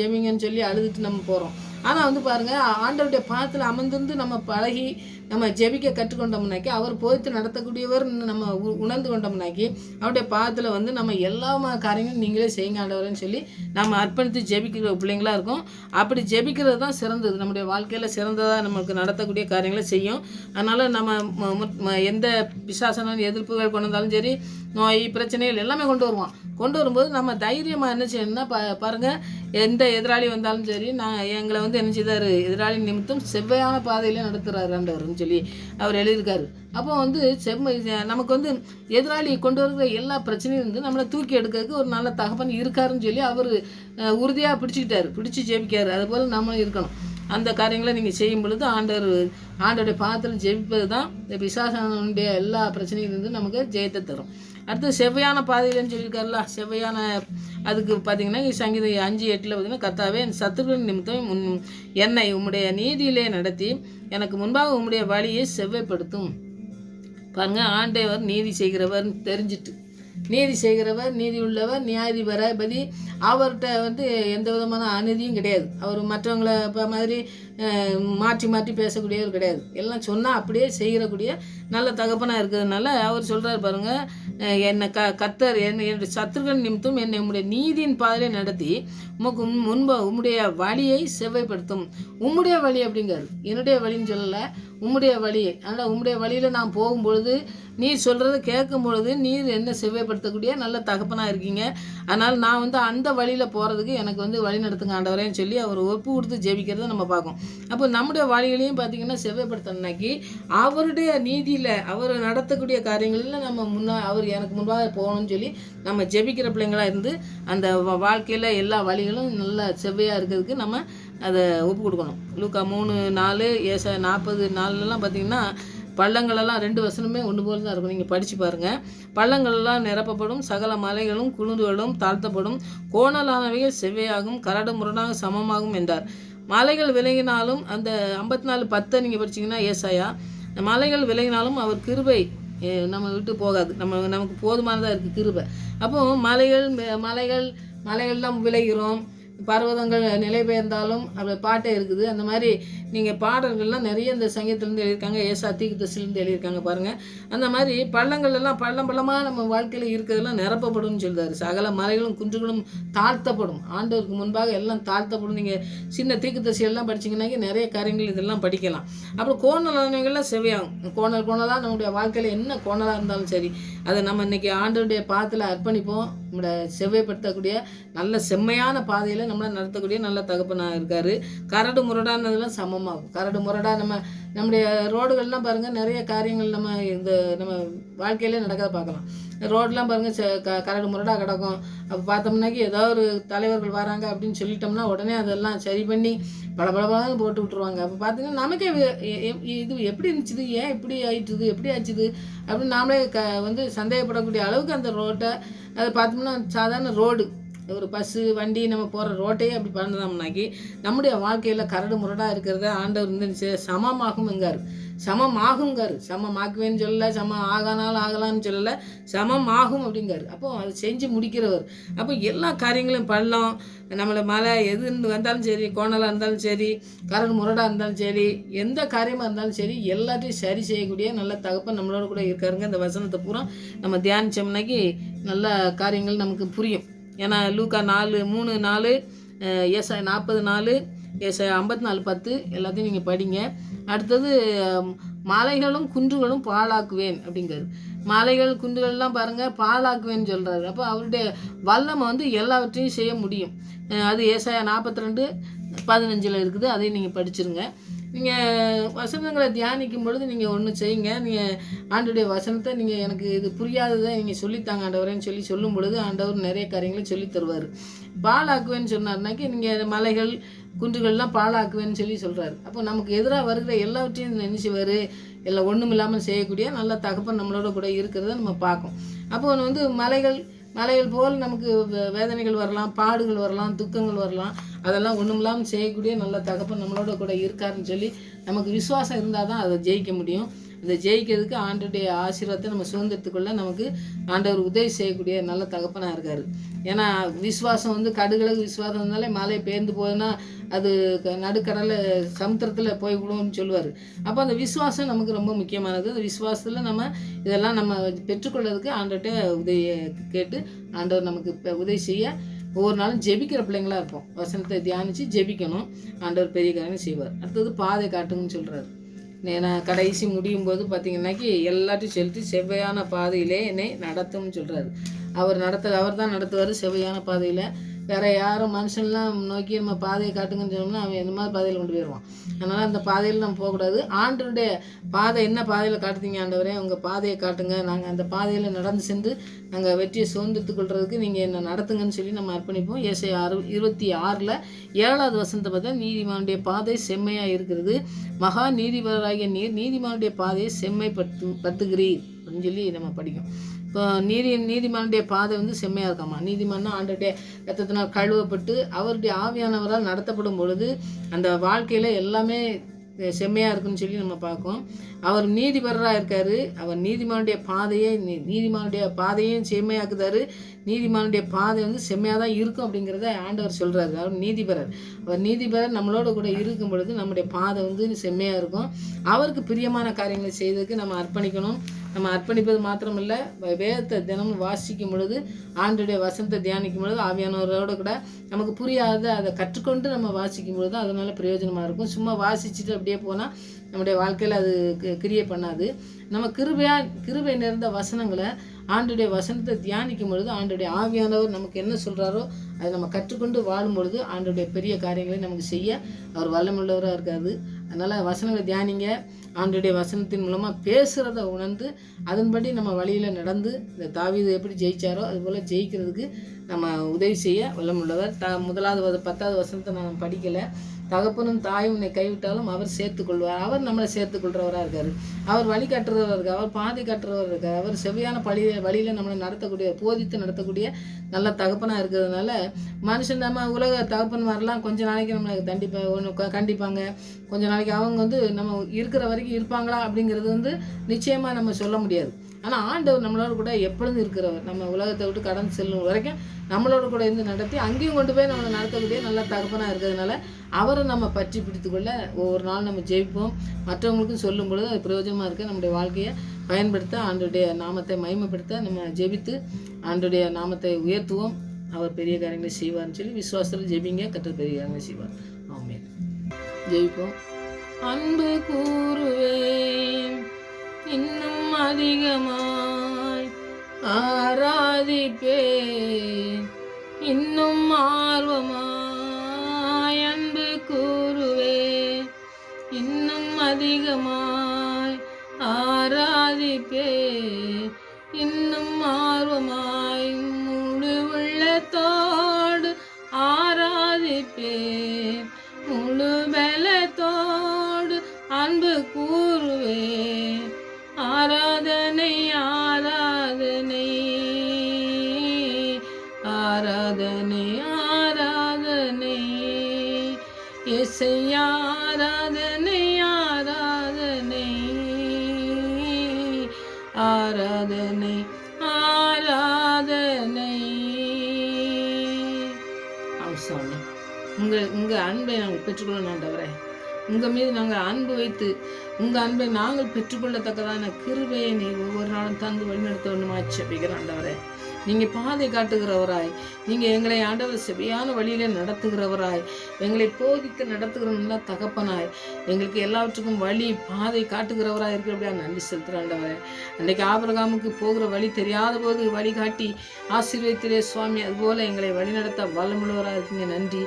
ஜெபிங்கன்னு சொல்லி அழுதுட்டு நம்ம போகிறோம். ஆனால் வந்து பாருங்கள், ஆண்டவருடைய பாதத்தில் அமர்ந்திருந்து நம்ம பழகி நம்ம ஜெபிக்க கற்றுக்கொண்டோம்னாக்கி, அவர் போய்த்து நடத்தக்கூடியவர் நம்ம உணர்ந்து கொண்டோம்னாக்கி, அவருடைய பாதத்தில் வந்து நம்ம எல்லா காரியங்களும் நீங்களே செய்யுங்க ஆண்டவர்னு சொல்லி நம்ம அர்ப்பணித்து ஜெபிக்கிற பிள்ளைங்களாக இருக்கும். அப்படி ஜெபிக்கிறது தான் சிறந்தது. நம்முடைய வாழ்க்கையில் சிறந்ததாக நமக்கு நடத்தக்கூடிய காரியங்களை செய்யும். அதனால் நம்ம எந்த பிசாசான எதிர்ப்புகள் கொண்டு வந்தாலும் சரி, நோய் பிரச்சனைகள் எல்லாமே கொண்டு வரும்போது நம்ம தைரியமாக என்ன செய்யணும்னா பாருங்கள், எந்த எதிராளி வந்தாலும் சரி, எங்களை வந்து என்ன செய்தார்? எதிராளி நிமித்தம் செவ்வையான பாதையிலே நடத்துகிறார் ஆண்டவர்னு சொல்லி அவர் எழுதியிருக்காரு. அப்போ வந்து நமக்கு வந்து எதிராளி கொண்டு வருகிற எல்லா பிரச்சனையும் வந்து நம்மளை தூக்கி எடுக்கிறதுக்கு ஒரு நல்ல தகப்பன் இருக்காருன்னு சொல்லி அவர் உறுதியாக பிடிச்சி ஜெபிக்காரு. அதுபோல் நம்மளும் இருக்கணும். அந்த காரியங்களை நீங்கள் செய்யும் பொழுது ஆண்டோடைய பாதத்தில் ஜெபிப்பது தான் இந்த பிசாசானுடைய எல்லா பிரச்சனையிலிருந்து நமக்கு ஜெயத்தை தரும். அடுத்து செவ்வையான பாதையிலன்னு சொல்லியிருக்காருல்ல, செவ்வையான அதுக்கு பார்த்தீங்கன்னா சங்கீதம் 5:8 பார்த்தீங்கன்னா, கர்த்தாவே என் சத்துருவின் நிமித்தம் என்னை உம்முடைய நீதியிலே நடத்தி எனக்கு முன்பாக உம்முடைய வழியை செவ்வைப்படுத்தும். பாருங்கள், ஆண்டவர் நீதி செய்கிறவர் தெரிஞ்சிட்டு, நீதி செய்கிறவர், நீதி உள்ளவர், நியாயாதிபதி. அவர்கிட்ட வந்து எந்த விதமான அநீதியும் கிடையாது. அவர் மற்றவங்களை இப்போ மாதிரி மாற்றி பேசக்கூடியவர் கிடையாது. எல்லாம் சொன்னால் அப்படியே செய்கிறக்கூடிய நல்ல தகப்பனாக இருக்கிறதுனால அவர் சொல்கிறார் பாருங்கள், என்னை கர்த்தர் என்னுடைய சத்துருக்கள் நிமித்தம் என்னை உம்முடைய நீதியின் பாதையை நடத்தி உமக்கு உம்முடைய வழியை செவ்வைப்படுத்தும். உம்முடைய வழி அப்படிங்காரு, என்னுடைய வழின்னு சொல்லலை, உம்முடைய வழி. அதனால் உம்முடைய வழியில் நான் போகும்பொழுது நீர் சொல்கிறத கேட்கும் பொழுது நீர் என்ன செவ்வைப்படுத்தக்கூடிய நல்ல தகப்பனாக இருக்கீங்க. அதனால் நான் வந்து அந்த வழியில் போகிறதுக்கு எனக்கு வந்து வழி நடத்துங்க ஆண்டவரேன்னு சொல்லி அவர் ஒப்பு கொடுத்து ஜெபிக்கிறத நம்ம பார்க்கோம். அப்போ நம்முடைய வழிகளையும் பார்த்திங்கன்னா செவ்வைப்படுத்தினாக்கி அவருடைய நீதியில் அவர் நடத்தக்கூடிய காரியங்களில் நம்ம அவர் எனக்கு முன்பாக போகணும்னு சொல்லி நம்ம ஜெபிக்கிற பிள்ளைங்களாக இருந்து அந்த வாழ்க்கையில் எல்லா வழிகளும் நல்லா செவ்வையாக இருக்கிறதுக்கு நம்ம அதை ஒப்பு கொடுக்கணும். லூக்கா 3:4, ஏசாயா 40:4 பார்த்திங்கன்னா பள்ளங்களெல்லாம் 2 வசனமே ஒன்று போல் தான் இருக்கும். நீங்கள் படித்து பாருங்கள். பள்ளங்களெல்லாம் நிரப்பப்படும், சகல மலைகளும் குளுந்துகளும் தாழ்த்தப்படும், கோணலானவைகள் செவ்வையாகும், கரடு முரணாக சமமாகும் என்றார். மலைகள் விலகினாலும், அந்த 54:10 நீங்கள் படிச்சிங்கன்னா ஏசாயா, மலைகள் விலகினாலும் அவர் கிருபை நம்ம விட்டு போகாது. நமக்கு போதுமானதாக இருக்குது கிருபை. அப்போது மலைகள்லாம் விளைகிறோம், பர்வதங்கள் நிலை பெயர்ந்தாலும் அப்படி பாட்டே இருக்குது. அந்த மாதிரி நீங்கள் பாடல்கள்லாம் நிறைய இந்த சங்கீதத்துலேருந்து எழுதியிருக்காங்க. ஏசா தீர்க்கதரிசிலேருந்து எழுதியிருக்காங்க பாருங்கள். அந்த மாதிரி பள்ளங்கள் எல்லாம் பள்ளம் பள்ளமாக நம்ம வாழ்க்கையில் இருக்கிறதெல்லாம் நிரப்பப்படும்னு சொல்கிறாரு. சகல மலைகளும் குன்றுகளும் தாழ்த்தப்படும். ஆண்டவருக்கு முன்பாக எல்லாம் தாழ்த்தப்படும். நீங்கள் சின்ன தீர்க்கதரிசி எல்லாம் படிச்சிங்கன்னாக்கி நிறைய காரியங்கள் இதெல்லாம் படிக்கலாம். அப்புறம் கோணலானவங்கள்லாம் செவ்வையாகும். கோணலாக நம்முடைய வாழ்க்கையில் என்ன கோணலாக இருந்தாலும் சரி, அதை நம்ம இன்றைக்கி ஆண்டவருடைய பாதத்தில் அர்ப்பணிப்போம். நம்மளை செவ்வைப்படுத்தக்கூடிய நல்ல செம்மையான பாதையில் நம்மளை நடத்தக்கூடிய நல்ல தகப்பனாக இருக்கார். கரடு முரடானதெல்லாம் சமமாகும். கரடு முரடாக நம்முடைய ரோடுகள்லாம் பாருங்கள், நிறைய காரியங்கள் நம்ம வாழ்க்கையிலே நடக்காத பார்க்கலாம். ரோடெலாம் பாருங்கள் கரடு முரடாக கிடக்கும். அப்போ பார்த்தோம்னாக்கி ஏதோ ஒரு தலைவர்கள் வராங்க அப்படின்னு சொல்லிட்டோம்னா உடனே அதெல்லாம் சரி பண்ணி பளபளன்னு போட்டு விட்ருவாங்க. அப்போ பார்த்தீங்கன்னா நமக்கே இது எப்படி இருந்துச்சுது, ஏன் இப்படி ஆயிட்டுது, எப்படி ஆச்சுது அப்படின்னு நாமளே சந்தேகப்படக்கூடிய அளவுக்கு அந்த ரோட்டை அதை பார்த்தோம்னா சாதாரண ரோடு ஒரு பஸ்ஸு வண்டி நம்ம போகிற ரோட்டையே அப்படி பண்ணோம்னாக்கி நம்முடைய வாழ்க்கையில் கரடு முரடாக இருக்கிறத ஆண்டவர் சமமாகுங்கார். சமமாக்குவேன்னு சொல்லலை, ஆகானாலும் ஆகலான்னு சொல்லலை, சமமாகும் அப்படிங்காரு. அப்போ அதை செஞ்சு முடிக்கிறவர். அப்போ எல்லா காரியங்களும் பள்ளம் நம்மளை மழை எது வந்தாலும் சரி, கோணலாக இருந்தாலும் சரி, கரடு முரடாக இருந்தாலும் சரி, எந்த காரியமாக இருந்தாலும் சரி, எல்லாத்தையும் சரி செய்யக்கூடிய நல்ல தகப்பன் நம்மளோட கூட இருக்காருங்க. இந்த வசனத்தை பூரா நம்ம தியானித்தோம்னாக்கி நல்ல காரியங்கள் நமக்கு புரியும். ஏன்னா லூக்கா 4:3-4, ஏசாயா 40:4, ஏசாயா 54:10 எல்லாத்தையும் நீங்கள் படிங்க. அடுத்தது மலைகளும் குன்றுகளும் பாழாக்குவேன் அப்படிங்கிறாரு. மலைகள் குன்றுகள்லாம் பாருங்கள் பாழாக்குவேன்னு சொல்கிறாரு. அப்போ அவருடைய வல்லமை எல்லாவற்றையும் செய்ய முடியும். அது ஏசாயா 42:15 இருக்குது. அதையும் நீங்கள் படிச்சிருங்க. நீங்கள் வசனங்களை தியானிக்கும் பொழுது நீங்கள் ஒன்று செய்யுங்க. நீங்கள் ஆண்டவருடைய வசனத்தை நீங்கள் எனக்கு இது புரியாததை நீங்கள் சொல்லித்தாங்க ஆண்டவரேன்னு சொல்லும் பொழுது ஆண்டவர் நிறைய காரியங்களை சொல்லி தருவார். பாழாக்குவேன்னு சொன்னார்னாக்கி நீங்கள் மலைகள் குன்றுகள்லாம் பாழாக்குவேன்னு சொல்கிறாரு. அப்போ நமக்கு எதிராக வருகிற எல்லாவற்றையும் நினைச்சுவார். எல்லாம் ஒன்றும் இல்லாமல் செய்யக்கூடிய நல்ல தகப்பன் நம்மளோட கூட இருக்கிறத நம்ம பார்க்கும். அப்போ மலைகள் போல் நமக்கு வேதனைகள் வரலாம், பாடுகள் வரலாம், துக்கங்கள் வரலாம். அதெல்லாம் ஒன்றும் இல்லாமல் செய்யக்கூடிய நல்ல தகப்பன் நம்மளோட கூட இருக்காருன்னு நமக்கு விசுவாசம் இருந்தால் தான் அதை ஜெயிக்க முடியும். அதை ஜெயிக்கிறதுக்கு ஆண்டவருடைய ஆசீர்வாதத்தை நம்ம சுதந்திரத்துக்குள்ள நமக்கு ஆண்டவர் உதவி செய்யக்கூடிய நல்ல தகப்பனாக இருக்கார். ஏன்னா விசுவாசம் கடுகளவு விசுவாசம் இருந்தாலே மழை பெயர்ந்து போகுதுன்னா அது நடுக்கடலில் சமுத்திரத்தில் போய் விடுவோம்னு சொல்லுவார். அப்போ அந்த விசுவாசம் நமக்கு ரொம்ப முக்கியமானது. அந்த விசுவாசத்தில் நம்ம இதெல்லாம் நம்ம பெற்றுக்கொள்வதற்கு ஆண்டவர்கிட்ட உதவியை கேட்டு ஆண்டவர் நமக்கு உதவி செய்ய ஒவ்வொரு நாளும் ஜெபிக்கிற பிள்ளைங்களாக இருப்போம். வசனத்தை தியானித்து ஜெபிக்கணும். ஆண்டவர் பெரிய காரியம் செய்வார். அடுத்தது பாதை காட்டுங்கன்னு சொல்கிறார். நான் கடைசி முடியும் போது பார்த்தீங்கன்னாக்கி எல்லாத்தையும் செலுத்தி செவ்வையான பாதையிலே என்னை நடத்தும்னு சொல்கிறாரு. அவர் தான் நடத்துவார் செவ்வையான பாதையில். வேறு யாரும் மனுஷன்லாம் நோக்கி நம்ம பாதையை காட்டுங்கன்னு சொன்னோம்னா அவன் எந்த மாதிரி பாதையில் கொண்டு போயிடுவான். அதனால் அந்த பாதையில் நம்ம போகக்கூடாது. ஆண்டவருடைய பாதை என்ன பாதையில் காட்டுத்தீங்க ஆண்டவரே, உங்கள் பாதையை காட்டுங்க, நாங்கள் அந்த பாதையில் நடந்து சென்று நாங்கள் வெற்றியை சுதந்திரத்துக் கொள்றதுக்கு நீங்கள் என்ன நடத்துங்கன்னு நம்ம அர்ப்பணிப்போம். ஏசாயா 26:7 வசனத்தை பார்த்தா நீதிமானுடைய பாதை செம்மையாக இருக்கிறது, மகா நீதிபதியாகிய நீர் நீதிமானுடைய பாதையை செம்மைப்படுத்துகிறீர் அப்படின்னு நம்ம படிக்கும். இப்போ நீதிமானுடைய பாதை செம்மையாக இருக்காமா. நீதிமான்னா ஆண்டவருடைய ரத்தத்தினால் கழுவப்பட்டு அவருடைய ஆவியானவரால் நடத்தப்படும் பொழுது அந்த வாழ்க்கையில் எல்லாமே செம்மையாக இருக்குன்னு நம்ம பார்க்கோம். அவர் நீதிபரராக இருக்கார். அவர் நீதிமானுடைய பாதையும் செம்மையாக்குதார். நீதிமானுடைய பாதை செம்மையாக தான் இருக்கும் அப்படிங்கிறத ஆண்டவர் சொல்கிறாரு. அவர் நீதிபரர் நம்மளோட கூட இருக்கும் பொழுது நம்முடைய பாதை செம்மையாக இருக்கும். அவருக்கு பிரியமான காரியங்களை செய்வதற்கு நம்ம அர்ப்பணிக்கணும். நம்ம அர்ப்பணிப்பது மாத்திரமில்லை, வேதத்தை தினமும் வாசிக்கும் பொழுது ஆண்டவருடைய வசனத்தை தியானிக்கும் பொழுது ஆவியானவரோட கூட நமக்கு புரியாத அதை கற்றுக்கொண்டு நம்ம வாசிக்கும் பொழுது அதனால் பிரயோஜனமாக இருக்கும். சும்மா வாசிச்சுட்டு அப்படியே போனால் நம்முடைய வாழ்க்கையில் அது கிரியை பண்ணாது. நம்ம கிருபை நிறைந்த வசனங்களை ஆண்டவருடைய வசனத்தை தியானிக்கும் பொழுது ஆண்டவருடைய ஆவியானவர் நமக்கு என்ன சொல்கிறாரோ அதை நம்ம கற்றுக்கொண்டு வாழும் பொழுது ஆண்டவருடைய பெரிய காரியங்களை நமக்கு செய்ய அவர் வல்லமுள்ளவராக இருக்காது. அதனால் வசனங்களை தியானிங்க. ஆண்டவருடைய வசனத்தின் மூலமாக பேசுகிறத உணர்ந்து அதன்படி நம்ம வழியில் நடந்து இந்த தாவீது எப்படி ஜெயித்தாரோ அதுபோல் ஜெயிக்கிறதுக்கு நம்ம உதவி செய்ய வல்லமுள்ளவர். 10வது வசனத்தை நான் படிக்கலை. தகப்பனும் தாயும் உன்னை கைவிட்டாலும் அவர் சேர்த்துக்கொள்வார். அவர் நம்மளை சேர்த்துக்கொள்கிறவராக இருக்கார். அவர் வழி காட்டுறவராக இருக்கார். அவர் பாதை காட்டுறவர் இருக்கார். அவர் செவ்வையான வழியில் நம்மளை போதித்து நடத்தக்கூடிய நல்ல தகப்பனாக இருக்கிறதுனால மனுஷன் நம்ம உலக தகப்பன் மாதிரிலாம் கொஞ்ச நாளைக்கு நம்மளை கண்டிப்பாங்க. கொஞ்ச நாளைக்கு அவங்க நம்ம இருக்கிற வரைக்கும் இருப்பாங்களா அப்படிங்கிறது நிச்சயமாக நம்ம சொல்ல முடியாது. ஆனால் ஆண்டவர் நம்மளோட கூட எப்பொழுதும் இருக்கிறவர். நம்ம உலகத்தை விட்டு கடந்து செல்லும் வரைக்கும் நம்மளோட கூட இருந்து நடத்தி அங்கேயும் கொண்டு போய் நம்மளை நடத்தக்கூடிய நல்ல தகப்பனாக இருக்கிறதுனால அவரை நம்ம பற்றி பிடித்துக்கொள்ள ஒவ்வொரு நாள் நம்ம ஜெயிப்போம். மற்றவங்களுக்கும் சொல்லும் பொழுது அது பிரயோஜனமாக இருக்க நம்முடைய வாழ்க்கையை பயன்படுத்த, ஆண்டுடைய நாமத்தை மகிமைப்படுத்த நம்ம ஜெபித்து ஆண்டுடைய நாமத்தை உயர்த்துவோம். அவர் பெரிய காரியங்களை செய்வார்னு சொல்லி விசுவாசத்தில் ஜெபிங்க. கர்த்தர் பெரிய காரியங்களை செய்வார். ஆமென். ஜெபிப்போம். அன்பு கூறுவேன் இன்னும் அதிகமாய், ஆராதிப்பேன் இன்னும் ஆர்வமாய். அன்பு கூறுவேன் இன்னும் அதிகமாய், ஆராதிப்பேன் இன்னும் ஆர்வமாய். முழு உள்ளத்தோடு ஆராதிப்பேன், முழு பலத்தோடு அன்பு கூறுவேன். ஆராதனை ஆராதனை ஆராதனை ஆராதனை இயேசையா, ஆராதனை ஆராதனை ஆராதனை ஆராதனை. அவசானம் உங்கள் அன்பை நாங்கள் பெற்றுக்கொள்ள ஆண்டவரே. உங்கள் மீது நாங்கள் அன்பு வைத்து உங்கள் அன்பை நாங்கள் பெற்றுக்கொள்ளத்தக்கதான கிருபையை நீ ஒவ்வொரு நாளும் தந்து வழிநடத்த வேண்டுமா ஜெபிக்கிற ஆண்டவரே. நீங்கள் பாதை காட்டுகிறவராய், நீங்கள் எங்களை ஆண்டவர் செவியான வழியிலே நடத்துகிறவராய், எங்களை போதித்து நடத்துகிற நல்ல தகப்பனாய், எங்களுக்கு எல்லாவற்றுக்கும் வழி பாதை காட்டுகிறவராய் இருக்கிறபடியா நன்றி செலுத்துகிற ஆண்டவரே. அன்றைக்கு ஆபிரகாமுக்கு போகிற வழி தெரியாத போது வழிகாட்டி ஆசீர்வதித்திரே சுவாமி, அதுபோல் எங்களை வழிநடத்த வல்லமுள்ளவராக இருக்கீங்க. நன்றி.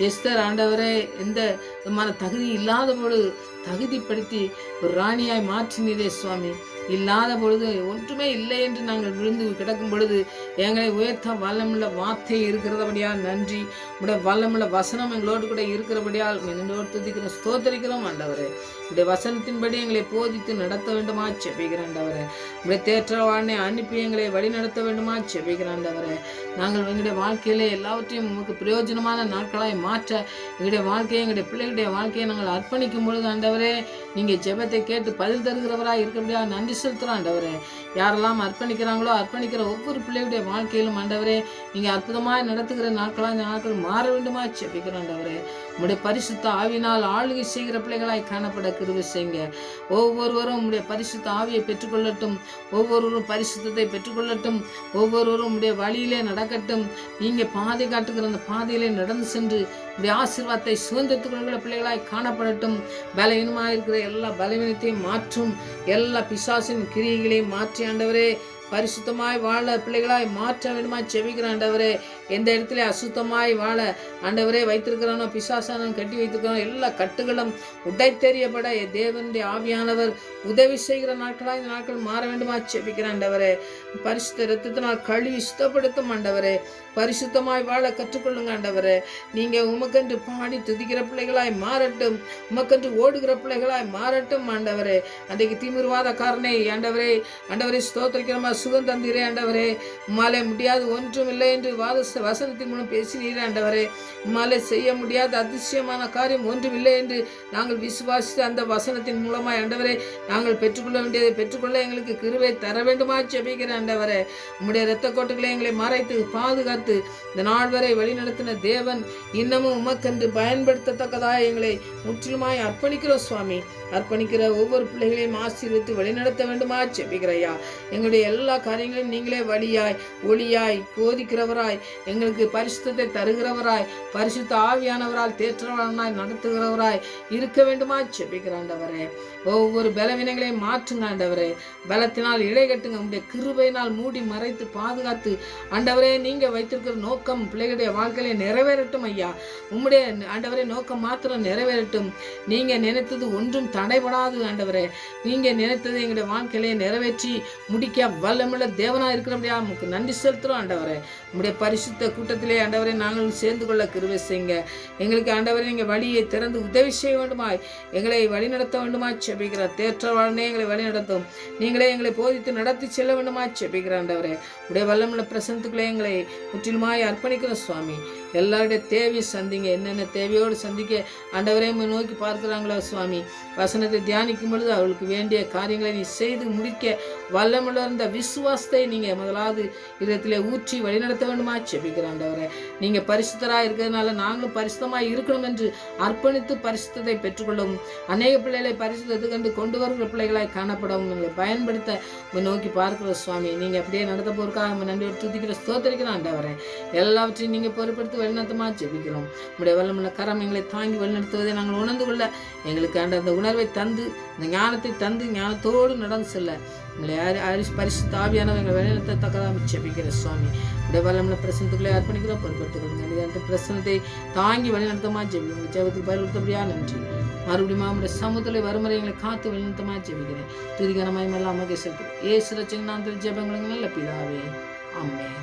எஸ்தர் ஆண்டவரே எந்த விதமான தகுதி இல்லாத பொழுது தகுதிப்படுத்தி ஒரு ராணியாய் மாற்றினீரே சுவாமி. இல்லாத பொழுது ஒன்றுமே இல்லை என்று நாங்கள் விழுந்து கிடக்கும் பொழுது எங்களை உயர்த்த வல்லமுள்ள வார்த்தை இருக்கிறபடியால் நன்றி. உடைய வல்லமுள்ள வசனம் எங்களோடு கூட இருக்கிறபடியால் என்னோடு துதிக்கிறோம், ஸ்தோத்தரிக்கிறோம் ஆண்டவரே. உடைய வசனத்தின்படி எங்களை போதித்து நடத்த வேண்டுமா ஜெபிக்கிற ஆண்டவரே. உடைய தேற்றவாளனை அனுப்பி எங்களை வழி நடத்த வேண்டுமா ஜெபிக்கிற ஆண்டவரே. நாங்கள் எங்களுடைய வாழ்க்கையிலே எல்லாவற்றையும் உங்களுக்கு பிரயோஜனமான நாட்களாய் மாற்ற எங்களுடைய வாழ்க்கையை, எங்களுடைய பிள்ளைகளுடைய வாழ்க்கையை நாங்கள் அர்ப்பணிக்கும் பொழுது ஆண்டவரே, நீங்கள் ஜெபத்தை கேட்டு பதில் தருகிறவராக இருக்கிறபடியா நன்றி செலுத்துகிறோம் ஆண்டவரே. யாரெல்லாம் அர்ப்பணிக்கிறாங்களோ அர்ப்பணிக்கிற ஒவ்வொரு பிள்ளைகளுடைய வாழ்க்கையிலும் ஆண்டவரே நீங்கள் அற்புதமாக நடத்துகிற நாட்களாக இந்த நாட்கள் மாற வேண்டுமா ஜெபிக்கிறோம் ஆண்டவரே. உங்களுடைய பரிசுத்த ஆவியினால் ஆளுகை செய்கிற பிள்ளைகளாய் காணப்பட கிருபை செய்யுங்க. ஒவ்வொருவரும் உங்களுடைய பரிசுத்த ஆவியை பெற்றுக்கொள்ளட்டும், ஒவ்வொருவரும் பரிசுத்தத்தை பெற்றுக்கொள்ளட்டும், ஒவ்வொருவரும் உங்களுடைய வழியிலே நடக்கட்டும். நீங்கள் பாதை காட்டுகிற அந்த பாதையிலே நடந்து சென்று உங்களுடைய ஆசீர்வாதத்தை சுதந்திரத்துக் கொள்கிற பிள்ளைகளாய் காணப்படட்டும். பலவீனமாக இருக்கிற எல்லா பலவீனத்தையும் மாற்றும், எல்லா பிசாசின் கிரியைகளையும் மாற்றி ஆண்டவரே பரிசுத்தமாய் வாழ பிள்ளைகளாய் மாற்ற வேண்டுமா ஜெபிக்கிற ஆண்டவரே. எந்த இடத்துல அசுத்தமாய் வாழ ஆண்டவரே வைத்திருக்கிறானோ, பிசாசானன் கட்டி வைத்திருக்கிறானோ எல்லா கட்டுகளும் உடைத்தெறியப்பட தேவனுடைய ஆவியானவர் உதவி செய்கிற நாட்களாக இந்த நாட்கள் மாற வேண்டுமா ஜெபிக்கிற ஆண்டவரே. பரிசுத்த இரத்தத்தினால் கழுவி சுத்தப்படுத்தும் ஆண்டவரே. பரிசுத்தமாய் வாழ கற்றுக்கொள்ளுங்க ஆண்டவரே. நீங்கள் உமக்கென்று பாடி துதிக்கிற பிள்ளைகளாய் மாறட்டும், உமக்கென்று ஓடுகிற பிள்ளைகளாய் மாறட்டும் ஆண்டவரே. அன்றைக்கு திமிர்வாத காரனை ஆண்டவரே ஆண்டவரே ஸ்தோத்திரிக்கிறமா சுகம் தந்தீரே ஆண்டவரே. உம்மாலே முடியாது ஒன்றும் இல்லை என்று வசனத்தின் மூலம் பேசினீரே ஆண்டவரே. உம்மாலே செய்ய முடியாத அதிசயமான காரியம் ஒன்றும் இல்லை என்று நாங்கள் விசுவாசித்து அந்த வசனத்தின் மூலமாய் ஆண்டவரே நாங்கள் பெற்றுக்கொள்ள வேண்டியதை பெற்றுக்கொள்ள எங்களுக்கு கிருபை தர வேண்டுமா ஜெபிக்கிற ஆண்டவரே. உம்முடைய இரத்த கோட்டுகளை எங்களை மறைத்து பாதுகாத்து இந்த நாள் வரை வழிநடத்தின தேவன் இன்னமும் உமக்கென்று பயன்படுத்தத்தக்கதாக எங்களை முற்றிலுமாய் அர்ப்பணிக்கிறோம் சுவாமி. அர்ப்பணிக்கிற ஒவ்வொரு பிள்ளைகளையும் ஆசீர்வதித்து வழிநடத்த வேண்டுமா ஜெபிக்கிறையா. எங்களுடைய எல்லா காரியங்களையும் நீங்களே வழியாய் ஒளியாய் போதிக்கிறவராய், எங்களுக்கு பரிசுத்தத்தை தருகிறவராய், பரிசுத்த ஆவியானவரால் தேற்றவராய் நடத்துகிறவராய் இருக்க வேண்டுமா ஜெபிக்கிற ஆண்டவரே. ஒவ்வொரு பலவீனங்களையும் மாற்றுங்க ஆண்டவரே. பலத்தினால் இலை கட்டுங்க. உங்களுடைய கிருபையினால் மூடி மறைத்து பாதுகாத்து ஆண்டவரே நீங்கள் வைத்திருக்கிற நோக்கம் பிள்ளைகளுடைய வாழ்க்கையில நிறைவேறட்டும் ஐயா. உம்முடைய ஆண்டவரே நோக்கம் மாத்திரம் நிறைவேறட்டும். நீங்கள் நினைத்தது ஒன்றும் தடைபடாது ஆண்டவரே. நீங்கள் நினைத்தது எங்களுடைய வாழ்க்கையிலே நிறைவேற்றி முடிக்க வல்லமுள்ள தேவனாக இருக்கிறபடியா உங்களுக்கு நன்றி செலுத்துகிறோம் ஆண்டவரே. உங்களுடைய பரிசுத்த பரிசுத்த கூட்டத்திலே ஆண்டவரை நாங்கள் சேர்ந்து கொள்ள கிருபை செய்யுங்க. எங்களுக்கு ஆண்டவரை நீங்கள் வழியை திறந்து உதவி செய்ய வேண்டுமாய், எங்களை வழிநடத்த வேண்டுமாய் செபிக்கிறார். தேற்றவாளனே எங்களை வழிநடத்தும். நீங்களே எங்களை போதித்து நடத்தி செல்ல வேண்டுமாய் செபிக்கிற ஆண்டவரே, உடைய வல்லமுள்ள பிரசனத்துக்குள்ளே எங்களை முற்றிலுமாய் அர்ப்பணிக்கிற சுவாமி. எல்லாருடைய தேவையை சந்திங்க. என்னென்ன தேவையோடு சந்திக்க ஆண்டவரே நோக்கி பார்க்குறாங்களோ சுவாமி, வசனத்தை தியானிக்கும் பொழுது அவளுக்கு வேண்டிய காரியங்களை நீ செய்து முடிக்க வல்லமுள்ள இருந்த விசுவாசத்தை நீங்கள் முதலாவது இதயத்திலே ஊற்றி வழிநடத்த வேண்டுமா செபிக்கிற ஆண்டவரே. நீங்கள் பரிசுத்தராக இருக்கிறதுனால நாங்களும் பரிசுத்தமாக இருக்கணும் என்று அர்ப்பணித்து பரிசுத்தத்தை பெற்றுக்கொள்ளவும், அநேக பிள்ளைகளை பரிசுத்தத்தை கண்டு கொண்டு வருகிற பிள்ளைகளாய் காணப்படவும் எங்களை பயன்படுத்த நோக்கி பார்க்கிற சுவாமி. நீங்கள் அப்படியே நடத்த போருக்காக நன்றி துதிக்கிற ஸ்தோத்திரிக்கிற ஆண்டவரே. எல்லாவற்றையும் நீங்கள் பொறுப்படுத்தி வழிநடத்தமாக ஜெபிக்கிறோம். உடைய வல்லமுள்ள கரம் எங்களை தாங்கி வழிநடத்துவதை நாங்கள் உணர்ந்து கொள்ள எங்களுக்கு அந்த உணர்வை தந்து, இந்த ஞானத்தை தந்து, ஞானத்தோடு நடந்து செல்ல உங்களை பரிசுத்த ஆவியானவர் எங்களை வழிநடத்தத்தக்கதாக ஜெபிக்கிற சுவாமி. உடைய வல்லமுள்ள பிரசனத்துக்குள்ளே அர்ப்பணிக்கிறோம். பொறுப்படுத்திக் கொள்ளுங்கள். அந்த பிரசனத்தை தாங்கி வழிநடத்தமாக ஜெபிக்கிறோம். ஜெபத்துக்கு பரிவர்த்தபடியா நன்றி. மறுபடியும் நம்முடைய சமூகத்தில் வருமுறை எங்களை காத்து வழிநடத்தமாக ஜெபிக்கிறேன். துதிகரமாய் எல்லாம் அமகே செலுத்து. ஏசு ரட்சகன் நாமத்தில் ஜெபங்களுக்கு நல்ல பிதாவே. ஆமென்.